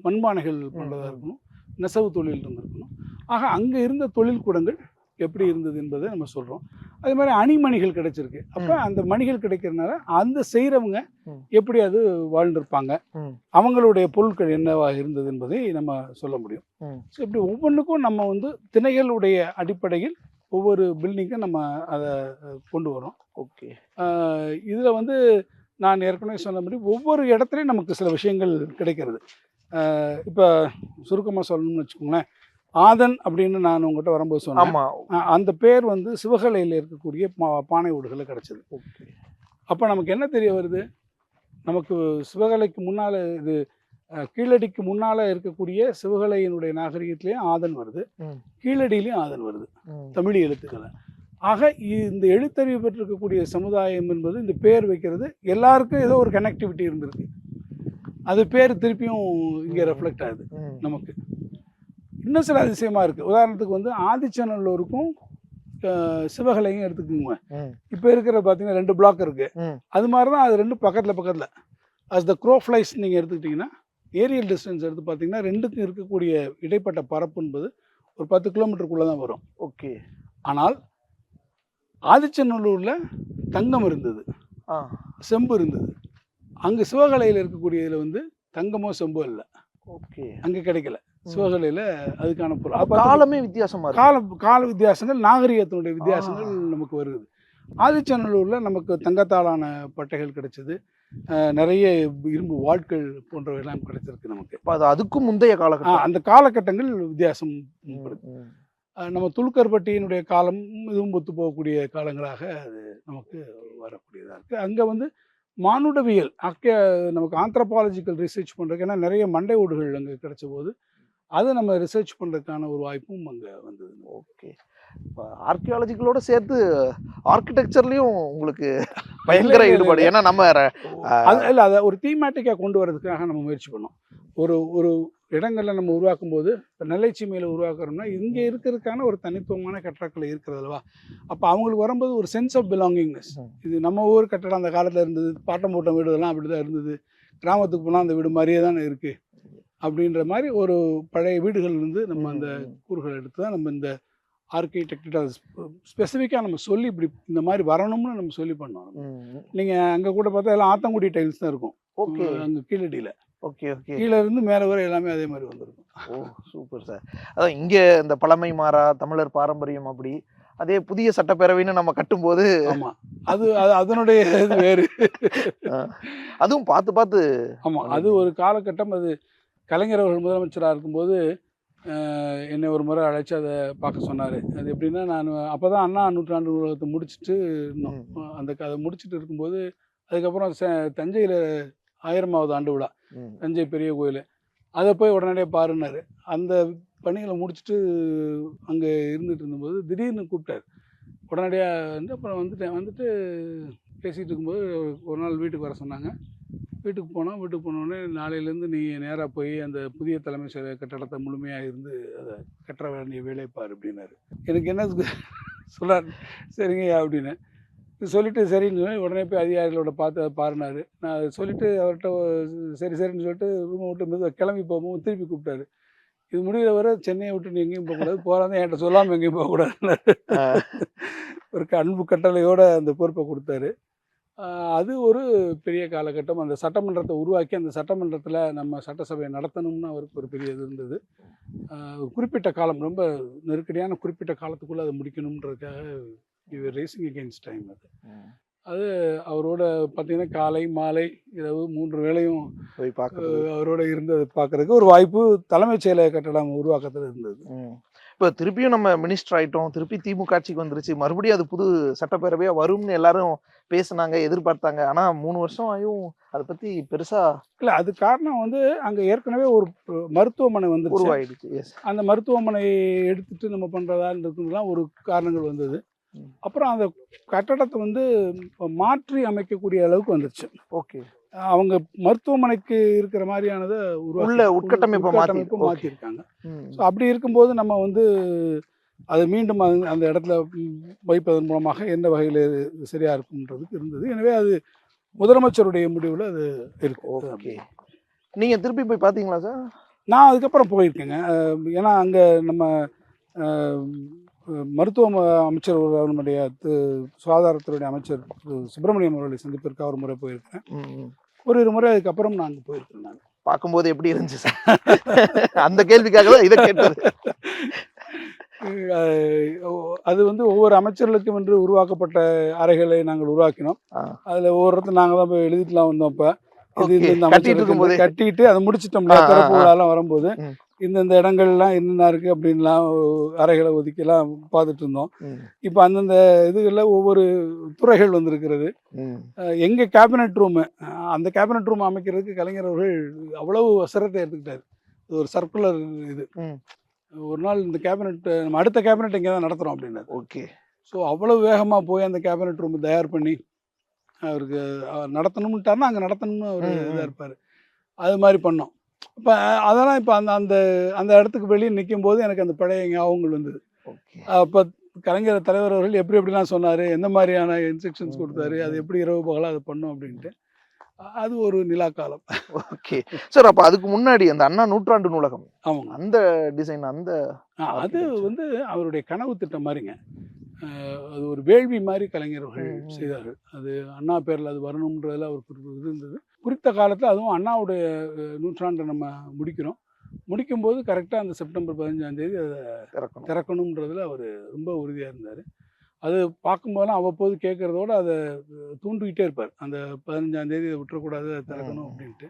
மண்பானைகள் பண்ணுறதா இருக்கணும், நெசவு தொழில் இருந்திருக்கணும். ஆக அங்கே இருந்த தொழில் கூடங்கள் எப்படி இருந்தது என்பதை நம்ம சொல்கிறோம். அதே மாதிரி அணிமணிகள் கிடைச்சிருக்கு. அப்போ அந்த மணிகள் கிடைக்கிறதுனால அந்த செய்கிறவங்க எப்படி அது வாழ்ந்திருப்பாங்க, அவங்களுடைய பொருட்கள் என்னவாக இருந்தது என்பதை நம்ம சொல்ல முடியும். ஸோ இப்படி ஒவ்வொன்றுக்கும் நம்ம வந்து திணைகளுடைய அடிப்படையில் ஒவ்வொரு பில்டிங்கும் நம்ம அதை கொண்டு வரோம். ஓகே. இதில் வந்து நான் ஏற்கனவே சொன்ன மாதிரி ஒவ்வொரு இடத்துலையும் நமக்கு சில விஷயங்கள் கிடைக்கிறது. இப்போ சுருக்கமாக சொல்லணும்னு வச்சுக்கோங்களேன், ஆதன் அப்படின்னு நான் உங்கள்கிட்ட வரும்போது சொன்னேன். அந்த பேர் வந்து சிவகலையில் இருக்கக்கூடிய பானை ஓடுகளில் கிடச்சிது. அப்போ நமக்கு என்ன தெரிய வருது, நமக்கு சிவகலைக்கு முன்னால் இது கீழடிக்கு முன்னால் இருக்கக்கூடிய சிவகலையினுடைய நாகரிகத்திலேயும் ஆதன் வருது, கீழடியிலையும் ஆதன் வருது, தமிழ் எழுத்துக்களை. ஆக இந்த எழுத்தறிவு பெற்றிருக்கக்கூடிய சமுதாயம் என்பது இந்த பேர் வைக்கிறது எல்லாருக்கும் ஏதோ ஒரு கனெக்டிவிட்டி இருந்திருக்கு. அது பேர் திருப்பியும் இங்கே ரெஃப்ளெக்ட் ஆகுது நமக்கு. இன்னும் சில அதிசயமாக இருக்குது. உதாரணத்துக்கு வந்து ஆதிச்சநல்லூருக்கும் சிவகலையும் எடுத்துக்கோங்க. இப்போ இருக்கிற பார்த்தீங்கன்னா 2 பிளாக் இருக்குது. அது மாதிரி தான் அது 2 பக்கத்தில் அஸ் த க்ரோ ஃப்ளைஸ் நீங்கள் எடுத்துக்கிட்டிங்கன்னா ஏரியல் டிஸ்டன்ஸ் எடுத்து பார்த்தீங்கன்னா 2க்கும் இருக்கக்கூடிய இடைப்பட்ட பரப்பு என்பது ஒரு 10 கிலோமீட்டருக்குள்ளே தான் வரும். ஓகே. ஆனால் ஆதிச்சநல்லூரில் தங்கம் இருந்தது, செம்பு இருந்தது. அங்கே சிவகலையில் இருக்கக்கூடியதில் வந்து தங்கமோ செம்போ இல்லை, ஓகே. அங்கே கிடைக்கல. சிவகலையில் அதுக்கான பொருள். அப்ப காலமே வித்தியாசமா இருக்கு. கால வித்தியாசங்கள், நாகரிகத்தினுடைய வித்தியாசங்கள் நமக்கு வருது. ஆதிச்சநல்லூரில் நமக்கு தங்கத்தாலான பட்டைகள் கிடைச்சது, நிறைய இரும்பு வாட்கள் போன்றவையெல்லாம் கிடைச்சிருக்கு நமக்கு. அப்ப அது அதுக்கும் முந்தைய காலகட்டம். அந்த காலகட்டங்கள் வித்தியாசம் படுது. நம்ம துலுக்கர்பட்டியினுடைய காலம் இதுவும் ஒத்து போகக்கூடிய காலங்களாக அது நமக்கு வரக்கூடியதாக இருக்குது. அங்கே வந்து மானுடவியல் நமக்கு ஆந்த்ரோபாலஜிக்கல் ரிசர்ச் பண்ணுறதுக்கு, ஏன்னா நிறைய மண்டை ஓடுகள் அங்கே கிடைச்ச போது அதை நம்ம ரிசர்ச் பண்ணுறதுக்கான ஒரு வாய்ப்பும் அங்கே வந்தது. ஓகே. இப்போ ஆர்கியாலஜிக்கலோட சேர்த்து ஆர்கிடெக்சர்லேயும் உங்களுக்கு பயங்கர ஈடுபாடு. ஏன்னா நம்ம இல்லை, அதை ஒரு தீமேட்டிக்காக கொண்டு வரதுக்காக நம்ம முயற்சி பண்ணோம். ஒரு இடங்களில் நம்ம உருவாக்கும் போது, இப்போ நெல்லைச்சீமையில் உருவாக்குறோம்னா இங்கே இருக்கிறதுக்கான ஒரு தனித்துவமான கட்டடக்கலை இருக்கிறது அல்லவா. அப்போ அவங்களுக்கு வரும்போது ஒரு சென்ஸ் ஆஃப் பிலாங்கிங்னஸ், இது நம்ம ஊர் கட்டடம் அந்த காலத்தில் இருந்தது, பாட்டம் போட்டம் வீடுதெல்லாம் அப்படி தான் இருந்தது, கிராமத்துக்கு போனால் அந்த வீடு மாதிரியே தானே இருக்குது அப்படின்ற மாதிரி ஒரு பழைய வீடுகள்லேருந்து நம்ம அந்த கூறுகள் எடுத்து தான் நம்ம இந்த ஆர்கிடெக்ட் ஸ்பெசிஃபிக்காக நம்ம சொல்லி இப்படி இந்த மாதிரி வரணும்னு நம்ம சொல்லி பண்ணோம். நீங்கள் அங்கே கூட பார்த்தா எல்லாம் ஆத்தங்குடி டைல்ஸ் தான் இருக்கும். ஓகே. அங்கே கீழடியில். Okay okay. கீழே இருந்து மேலே வரை எல்லாமே அதே மாதிரி வந்திருக்கும். ஓ சூப்பர் சார். அதான் இங்கே இந்த பழமை மாறா தமிழர் பாரம்பரியம் அப்படி, அதே புதிய சட்டப்பேரவைன்னு நம்ம கட்டும்போது ஆமாம், அது அதனுடைய இது வேறு. அதுவும் பார்த்து பார்த்து. ஆமாம், அது ஒரு காலகட்டம். அது கலைஞர் அவர்கள் முதலமைச்சராக இருக்கும்போது என்னை ஒரு முறை அழைச்சி அதை பார்க்க சொன்னார். அது எப்படின்னா, நான் அப்போ தான் அண்ணா நூற்றாண்டு நூலகத்தை முடிச்சுட்டு இருந்தோம். அதை முடிச்சுட்டு இருக்கும்போது அதுக்கப்புறம் தஞ்சையில் 1000வது ஆண்டு விழா, தஞ்சை பெரிய கோயில், அதை போய் உடனடியாக பாருன்னாரு. அந்த பணிகளை முடிச்சுட்டு அங்கே இருந்துகிட்டு இருந்தபோது திடீர்னு கூப்பிட்டார். உடனடியாக வந்து அப்புறம் வந்துட்டு பேசிகிட்டு இருக்கும்போது ஒரு நாள் வீட்டுக்கு வர சொன்னாங்க. வீட்டுக்கு போனோடனே நாளையிலேருந்து நீ நேராக போய் அந்த புதிய தலைமைச் செயலக கட்டடத்தை முழுமையாக இருந்து அதை கட்டுற வேண்டிய வேலைப்பார் அப்படின்னாரு. எனக்கு என்ன சொன்னார், சரிங்கய்யா அப்படின்னு சொல்லிவிட்டு, சரின்னு உடனே போய் அதிகாரிகளோட பார்த்து அதை பாருனார். நான் அதை சொல்லிவிட்டு அவர்கிட்ட சரின்னு சொல்லிட்டு ரூமை விட்டு மெதுவாக கிளம்பி போகும்போது திருப்பி கூப்பிட்டாரு. இது முடிகிற வரை சென்னையை விட்டு நீ எங்கேயும் போகக்கூடாது, போகிறாங்க என்கிட்ட சொல்லாமல் எங்கேயும் போகக்கூடாதுன்னாரு. ஒரு அன்பு கட்டளையோடு அந்த பொறுப்பை கொடுத்தாரு. அது ஒரு பெரிய காலகட்டம். அந்த சட்டமன்றத்தை உருவாக்கி அந்த சட்டமன்றத்தில் நம்ம சட்டசபையை நடத்தணும்னு அவருக்கு ஒரு பெரிய இது இருந்தது. குறிப்பிட்ட காலம், ரொம்ப நெருக்கடியான குறிப்பிட்ட காலத்துக்குள்ளே அதை முடிக்கணுன்றதுக்காக ரேசிங் அகெயின்ஸ்ட் டைம் அது அவரோட பார்த்தீங்கன்னா காலை மாலை இரவு 3 வேளையும் போய் பார்க்க அவரோட இருந்து அதை பார்க்குறதுக்கு ஒரு வாய்ப்பு தலைமைச் செயலக கட்டடம் உருவாக்கத்தில் இருந்தது. இப்போ திருப்பியும் நம்ம மினிஸ்டர் ஆகிட்டோம், திருப்பி திமுக ஆட்சிக்கு வந்துருச்சு, மறுபடியும் அது புது சட்டப்பேரவையாக வரும்னு எல்லாரும் பேசுனாங்க, எதிர்பார்த்தாங்க. ஆனால் 3 வருஷம் ஆகியும் அதை பற்றி பெருசாக இல்லை. அது காரணம் வந்து அங்கே ஏற்கனவே ஒரு மருத்துவமனை வந்து உருவாயிடுச்சு. எஸ், அந்த மருத்துவமனையை எடுத்துட்டு நம்ம பண்ணுறதான்றதுலாம் ஒரு காரணங்கள் வந்தது. அப்புறம் அந்த கட்டடத்தை வந்து மாற்றி அமைக்கக்கூடிய அளவுக்கு வந்துருச்சு. ஓகே. அவங்க மருத்துவமனைக்கு இருக்கிற மாதிரியானதை உள்ள உட்கட்டமைப்பை மாற்றிருக்காங்க. ஸோ அப்படி இருக்கும்போது நம்ம வந்து அதை மீண்டும் அந்த இடத்துல வைப்பதன் மூலமாக எந்த வகையில் சரியாக இருக்கும்ன்றதுக்கு இருந்தது. எனவே அது முதலமைச்சருடைய முடிவில் அது இருக்கு. ஓகே. நீங்கள் திருப்பி போய் பார்த்தீங்களா சார்? நான் அதுக்கப்புறம் போயிருக்கேங்க. ஏன்னா அங்கே நம்ம மருத்துவ அமைச்சர் அவர்களுடைய சுகாதாரத்துறையுடைய அமைச்சர் சுப்பிரமணியம் அவர்களை சந்திப்பிற்கு ஒரு முறை போயிருக்கேன். ஒரு முறை அதுக்கப்புறம் நான் அங்கே போயிருக்கேன். நான் பார்க்கும்போது எப்படி இருந்துச்சு சார்? அந்த கேள்விக்காக தான் இதை கேட்டது. அது வந்து ஒவ்வொரு அமைச்சர்களுக்கும் என்று உருவாக்கப்பட்ட அறைகளை நாங்கள் உருவாக்கினோம். அதில் ஒவ்வொருத்தரும் நாங்கள் தான் போய் எழுதிட்டுலாம் வந்தோம். அப்போ இது கட்டிட்டு அதை முடிச்சிட்டோம். திறப்பு விழாலாம் வரும்போது இந்தந்த இடங்கள்லாம் என்னென்ன இருக்குது அப்படின்லாம் அறைகளை ஒதுக்கிலாம் பார்த்துட்டு இருந்தோம். இப்போ அந்தந்த இதுகளில் ஒவ்வொரு துறைகள் வந்திருக்கிறது. எங்கள் கேபினட் ரூமு, அந்த கேபினட் ரூம் அமைக்கிறதுக்கு கலைஞர் அவர்கள் அவ்வளவு சிரத்தை எடுத்துக்கிட்டார். இது ஒரு சர்க்குலர் இது. ஒரு நாள் இந்த கேபினட் நம்ம அடுத்த கேபினட் இங்கே தான் நடத்துகிறோம் அப்படின்னாரு. ஓகே. ஸோ அவ்வளோ வேகமாக போய் அந்த கேபினட் ரூம் தயார் பண்ணி அவருக்கு நடத்தணும்ட்டாருன்னா அங்கே நடத்தணும்னு அவர் இதாக இருப்பார். அது மாதிரி பண்ணோம். இப்போ அதெல்லாம் இப்போ அந்த அந்த இடத்துக்கு வெளியே நிற்கும் போது எனக்கு அந்த பழைய ஞாபகங்கள் வந்தது. அப்போ கலைஞர் தலைவர் அவர்கள் எப்படிலாம் சொன்னார், எந்த மாதிரியான இன்ஸ்ட்ரக்ஷன்ஸ் கொடுத்தாரு, அது எப்படி இரவு பகலாக அதை பண்ணோம் அப்படின்ட்டு அது ஒரு நிலா காலம். Okay sir. அப்போ அதுக்கு முன்னாடி அந்த அண்ணா நூற்றாண்டு நூலகம், ஆமாங்க, அந்த டிசைன் அது வந்து அவருடைய கனவு திட்டம் மாதிரிங்க. அது ஒரு வேள்வி மாதிரி கலைஞர்கள் ம், ம். செய்தார்கள். அது அண்ணா பேரில் அது வரணுன்றதில் அவருக்கு ஒரு இது இருந்தது. குறித்த காலத்தில் அதுவும் அண்ணாவுடைய நூற்றாண்டை நம்ம முடிக்கிறோம். முடிக்கும்போது கரெக்டாக அந்த செப்டம்பர் 15ஆம் தேதி அதை திறக்கணும். திறக்கணுன்றதுல அவர் ரொம்ப உறுதியாக இருந்தார். அது பார்க்கும்போதெல்லாம் அவ்வப்போது கேட்குறதோடு அதை தூண்டிக்கிட்டே இருப்பார். அந்த 15ஆம் தேதி அதை விட்டுறக்கூடாது, அதை திறக்கணும் அப்படின்ட்டு.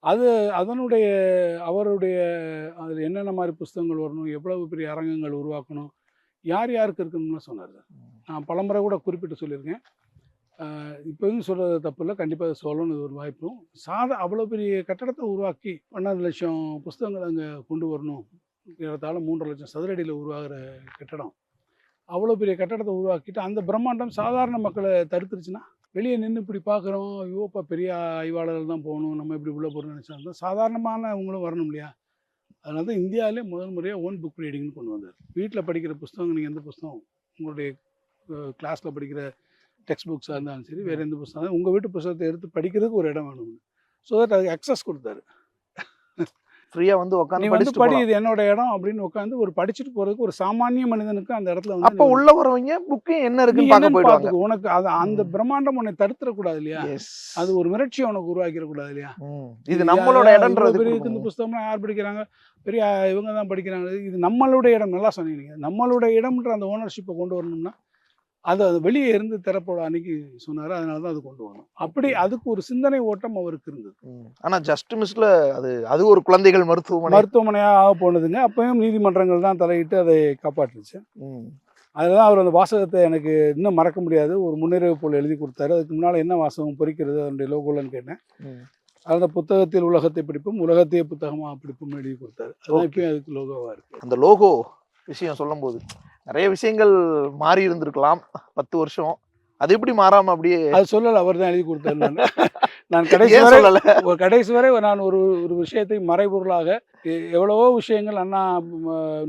அது அதனுடைய அவருடைய அதில் என்னென்ன மாதிரி புஸ்தகங்கள் வரணும், எவ்வளவு பெரிய அரங்கங்கள் உருவாக்கணும், யார் யாருக்கு இருக்கணும்னு சொன்னார். நான் பலமுறை கூட குறிப்பிட்டு சொல்லியிருக்கேன். இப்போவும் சொல்கிறது தப்பு இல்லை, கண்டிப்பாக சொல்லணும், இது ஒரு வாய்ப்பும். அவ்வளோ பெரிய கட்டடத்தை உருவாக்கி 12 லட்சம் புஸ்தகங்கள் அங்கே கொண்டு வரணும். ஏறத்தாழ 3.5 லட்சம் சதுர அடியில் உருவாகிற கட்டடம். அவ்வளோ பெரிய கட்டடத்தை உருவாக்கிட்டு அந்த பிரம்மாண்டம் சாதாரண மக்களை தடுத்துருச்சுன்னா, வெளியே நின்று இப்படி பார்க்குறோம், ஐயோப்பா பெரிய ஆய்வாளர்கள் தான் போகணும், நம்ம இப்படி உள்ள போகிறோம்னு நினச்சா சாதாரணமானவங்களும் வரணும் இல்லையா? அதனால தான் இந்தியாவிலே முதல் முறையாக ஓன் புக் ரீடிங்னு கொண்டு வந்தார். வீட்டில் படிக்கிற புஸ்தகம், நீங்கள் எந்த புஸ்தகம் உங்களுடைய கிளாஸில் படிக்கிற டெக்ஸ்ட் புக்ஸாக இருந்தாலும் சரி, வேறு எந்த புஸ்தகம் உங்கள் வீட்டு புஸ்தகத்தை எடுத்து படிக்கிறதுக்கு ஒரு இடம் வேணும்னு. ஸோ தட் அதுக்கு அக்சஸ் கொடுத்தாரு. ஃப்ரீயா வந்து நீ உட்காந்து வந்து படிச்சுட்டு படி, போலாம். இது என்னோட இடம் அப்படின்னு உட்காந்து ஒரு படிச்சுட்டு போகிறதுக்கு ஒரு சாமானிய மனிதனுக்கு அந்த இடத்துல அப்ப வந்து உள்ள வரவங்க புக்கு என்ன நீ இருக்குன்னு பார்க்க என்னன்னு போயிடுவாங்க. பார்த்துக்கோ. உனக்கு அது அந்த ம். பிரம்மாண்டம் உன்னை தடுத்துடக்கூடாது இல்லையா? Yes. அது ஒரு மிரட்சியை உனக்கு உருவாக்கிடக்கூடாது இல்லையா? இது நம்மளோட இடம்ன்றது பெரிய இந்த கொடுக்கணும். புஸ்தகம்லாம் யார் படிக்கிறாங்க, பெரிய இவங்க தான் படிக்கிறாங்க, இது நம்மளுடைய இடம். நல்லா சொன்னீங்க, நம்மளுடைய இடம்ன்ற அந்த ஓனர்ஷிப்பை கொண்டு வரணும்னா அது வெளியே இருந்து திறப்போட அன்னைக்கு சொன்னார். அதனால தான் அது கொண்டு வரணும். அப்படி அதுக்கு ஒரு சிந்தனை ஓட்டம் அவருக்கு இருந்தது. ஆனா ஜஸ்ட் மிஸ்ல அது ஒரு குழந்தைகள் மருத்துவமனையாக ஆக போனதுங்க. அப்பயும் நீதிமன்றங்கள் தான் தலையிட்டு அதை காப்பாற்றுச்சு. ம். அதில் தான் அவர் அந்த வாசகத்தை எனக்கு இன்னும் மறக்க முடியாது, ஒரு முன்னிறைவு எழுதி கொடுத்தாரு. அதுக்கு முன்னால் என்ன வாசகம் பொறிக்கிறது அதனுடைய லோகோலன்னு கேட்டேன். ம். அந்த புத்தகத்தில் உலகத்தை பிடிப்பும் உலகத்தையே புத்தகமாக பிடிப்பும் எழுதி கொடுத்தாரு. அதுதான் இப்பயும் அதுக்கு லோகோவாக இருக்குது. அந்த லோகோ விஷயம் சொல்லும்போது நிறைய விஷயங்கள் மாறி இருந்திருக்கலாம் 10 வருஷம். அது எப்படி மாறாம அப்படியே அது சொல்லலை, அவர் தான் எழுதி கொடுத்தாரு. நான் ஏன் சொல்லல? கடைசி வரை நான் ஒரு விஷயத்தை மறைபொருளாக எவ்வளவோ விஷயங்கள் அண்ணா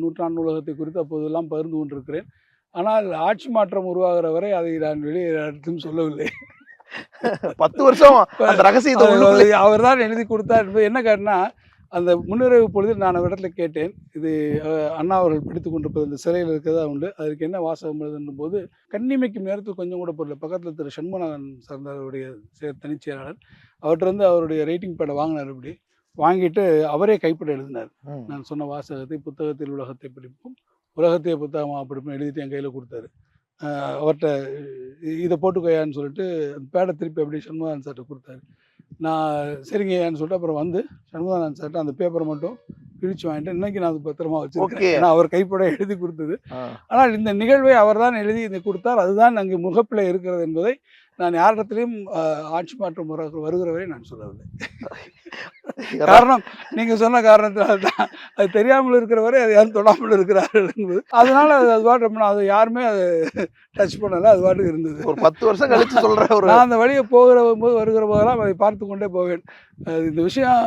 நூற்றாண்டு நூலகத்தை குறித்து அப்போதெல்லாம் பகிர்ந்து கொண்டிருக்கிறேன். ஆனால் ஆட்சி மாற்றம் உருவாகிற வரை அதை நான் வெளியே இடத்தும் சொல்லவில்லை. 10 வருஷம் அந்த ரகசியத்தை உள்ளுக்குள்ளே அவர் தான் எழுதி கொடுத்தார் என்பது என்ன காரணம்னா, அந்த முன்னிறைவு பொழுதில் நான் இடத்துல கேட்டேன், இது அண்ணா அவர்கள் படித்து கொண்டிருப்பது இந்த சிலையில் இருக்கிறதா உண்டு, அதற்கு என்ன வாசகம் எழுதுன்ற போது கண்ணிமைக்கும் நேரத்தில் கொஞ்சம் கூட பொருள். பக்கத்தில் திரு சண்முகநாதன் சார்ந்தவருடைய தனிச் செயலாளர், அவர்கிட்ட அவருடைய ரைட்டிங் பேடை வாங்கினார். இப்படி வாங்கிட்டு அவரே கைப்பட எழுதினார். நான் சொன்ன வாசகத்தை புத்தகத்தில் உலகத்தை பிடிப்பும் உலகத்தையே புத்தகமாக பிடிப்பும் எழுதிட்டு என் கையில் கொடுத்தாரு. அவர்கிட்ட இதை போட்டுக்கோயான்னு சொல்லிட்டு அந்த பேடை திருப்பி அப்படியே சண்முகநாதன் சார்கிட்ட கொடுத்தாரு. நான் சரிங்கய்யான்னு சொல்லிட்டு அப்புறம் வந்து சண்முகநாதன் சார்கிட்ட அந்த பேப்பரை மட்டும் கிழிச்சு வாங்கிட்டு இன்னைக்கு நான் அது பத்திரமா வச்சிருக்கேன். ஏன்னா அவர் கைப்பட எழுதி கொடுத்தது. ஆனால் இந்த நிகழ்வை அவர் தான் எழுதி இதை கொடுத்தார். அதுதான் அங்கே முகப்பில் இருக்கிறது என்பதை நான் யாரிடத்திலையும் ஆட்சி மாற்றம் வருகிற வரை நான் சொல்லவில்லை. காரணம் நீங்கள் சொன்ன காரணத்தினால தான். அது தெரியாமல் இருக்கிற வரை அது யாரும் தொடாமல் இருக்கிறார்கள் என்பது. அதனால அது பாட்டு அதை யாருமே அதை டச் பண்ணலை, அது பாட்டுக்கு இருந்தது. ஒரு 10 வருஷம் கழிச்சு சொல்ற ஒரு நான் அந்த வழியை போகிற போது வருகிற போதெல்லாம் அதை பார்த்து கொண்டே போவேன். இந்த விஷயம்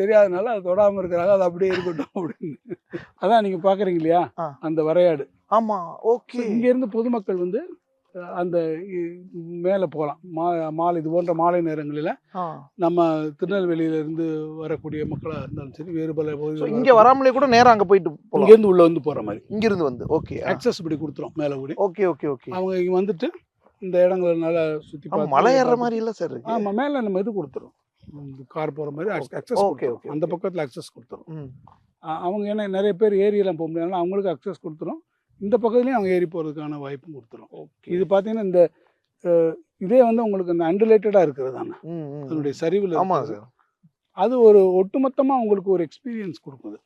தெரியாதனால அது தொடாமல் இருக்கிறாங்க, அது அப்படியே இருக்கட்டும் அப்படின்னு. அதான் நீங்கள் பார்க்குறீங்க இல்லையா அந்த வரையாடு. ஆமா, ஓகே. இங்கேருந்து பொதுமக்கள் வந்து அந்த மேலே போகலாம். மாலை இது போன்ற மாலை நேரங்களில் நம்ம திருநெல்வேலியிலேருந்து வரக்கூடிய மக்களாக இருந்தாலும் சரி, வேறு பல பகுதிகள் இங்கே வராமலே கூட நேரம் அங்கே போயிட்டு போகலாம். இங்கேருந்து உள்ளே வந்து போகிற மாதிரி இங்கிருந்து வந்து ஓகே அக்சஸ் இப்படி கொடுத்துரும் மேலே கூடி. Okay okay okay. அவங்க இங்கே வந்துட்டு இந்த இடங்களை நல்லா சுற்றி பார்த்து மலை ஏறுற மாதிரி இல்லை சார்? ஆமாம், மேலே நம்ம இது கொடுத்துரும், கார் போகிற மாதிரி அக்சஸ். Okay okay. அந்த பக்கத்தில் அக்சஸ் கொடுத்துரும். அவங்க ஏன்னா நிறைய பேர் ஏரியெல்லாம் போக முடியாதுனால அவங்களுக்கு அக்சஸ் கொடுத்துரும். இந்த பக்கத்துலேயும் அவங்க ஏறி போகிறதுக்கான வாய்ப்பும் கொடுத்துரும். இது பார்த்தீங்கன்னா இந்த இதே வந்து உங்களுக்கு இந்த அன்ரிலேட்டடாக இருக்கிறது தானே அதனுடைய சரிவில். ஆமாம் சார். அது ஒரு ஒட்டுமொத்தமாக உங்களுக்கு ஒரு எக்ஸ்பீரியன்ஸ் கொடுக்குது.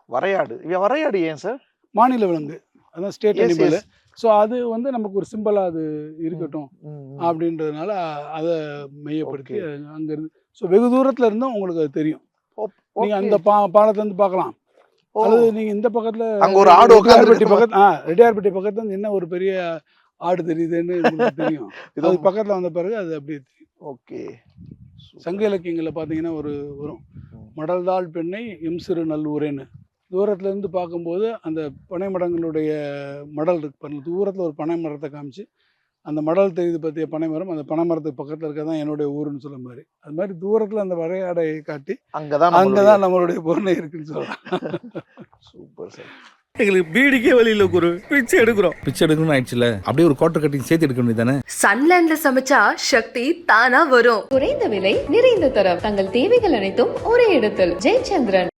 வரையாடு வரையாடு ஏன் சார்? மாநில விலங்கு, அதான் ஸ்டேட் அனிமல். ஸோ அது வந்து நமக்கு ஒரு சிம்பிளாக அது இருக்கட்டும் அப்படின்றதுனால அதை மையப்படுத்தி அங்கேருந்து ஸோ வெகு தூரத்தில் இருந்தும் உங்களுக்கு அது தெரியும். நீங்கள் அந்த பாலத்துலேருந்து பார்க்கலாம். அல்லது நீங்கள் இந்த பக்கத்தில் அங்கே ஒரு ஆடு ரெட்டியார்பட்டி பக்கத்து ரெட்டியார்பட்டி பக்கத்துல என்ன ஒரு பெரிய ஆடு தெரியுதுன்னு உங்களுக்கு தெரியும். அது பக்கத்தில் வந்த பிறகு அது அப்படியே தெரியும். ஓகே. சங்க இலக்கியங்களில் பார்த்தீங்கன்னா ஒரு வரும், மடல்தாள் பெண்ணை எம்சிறு நல்லூரேன்னு. தூரத்துலேருந்து பார்க்கும்போது அந்த பனை மரங்களுடைய மடல் இருக்கு பாருங்க, தூரத்தில் ஒரு பனை மரத்தை காமிச்சு அந்த மடல் தெரியுது பற்றிய பனை மரம், அந்த பனை மரத்துக்கு பக்கத்தில் இருக்க தான் என்னுடைய ஊருன்னு சொல்ல மாதிரி. அது மாதிரி தூரத்தில் அந்த வரையாடை காட்டி அங்கே தான் நம்மளுடைய பொருளை இருக்குன்னு சொல்லலாம். Super sir. எங்களுக்கு பீடிக்கே வழி இல்ல குரு, பிச்சை எடுக்கிறோம். பிச்சை எடுக்கணும்னு ஆயிடுச்சுல, அப்படியே ஒரு குவார்டர் கட்டிங் சேர்த்து எடுக்க வேண்டியதானே? சன்லேண்ட்ல சமைச்சா சக்தி தானா வரும். குறைந்த விலை நிறைந்த தரம் தங்கள் தேவைகள் அனைத்தும் ஒரே இடத்தில். ஜெயச்சந்திரன்.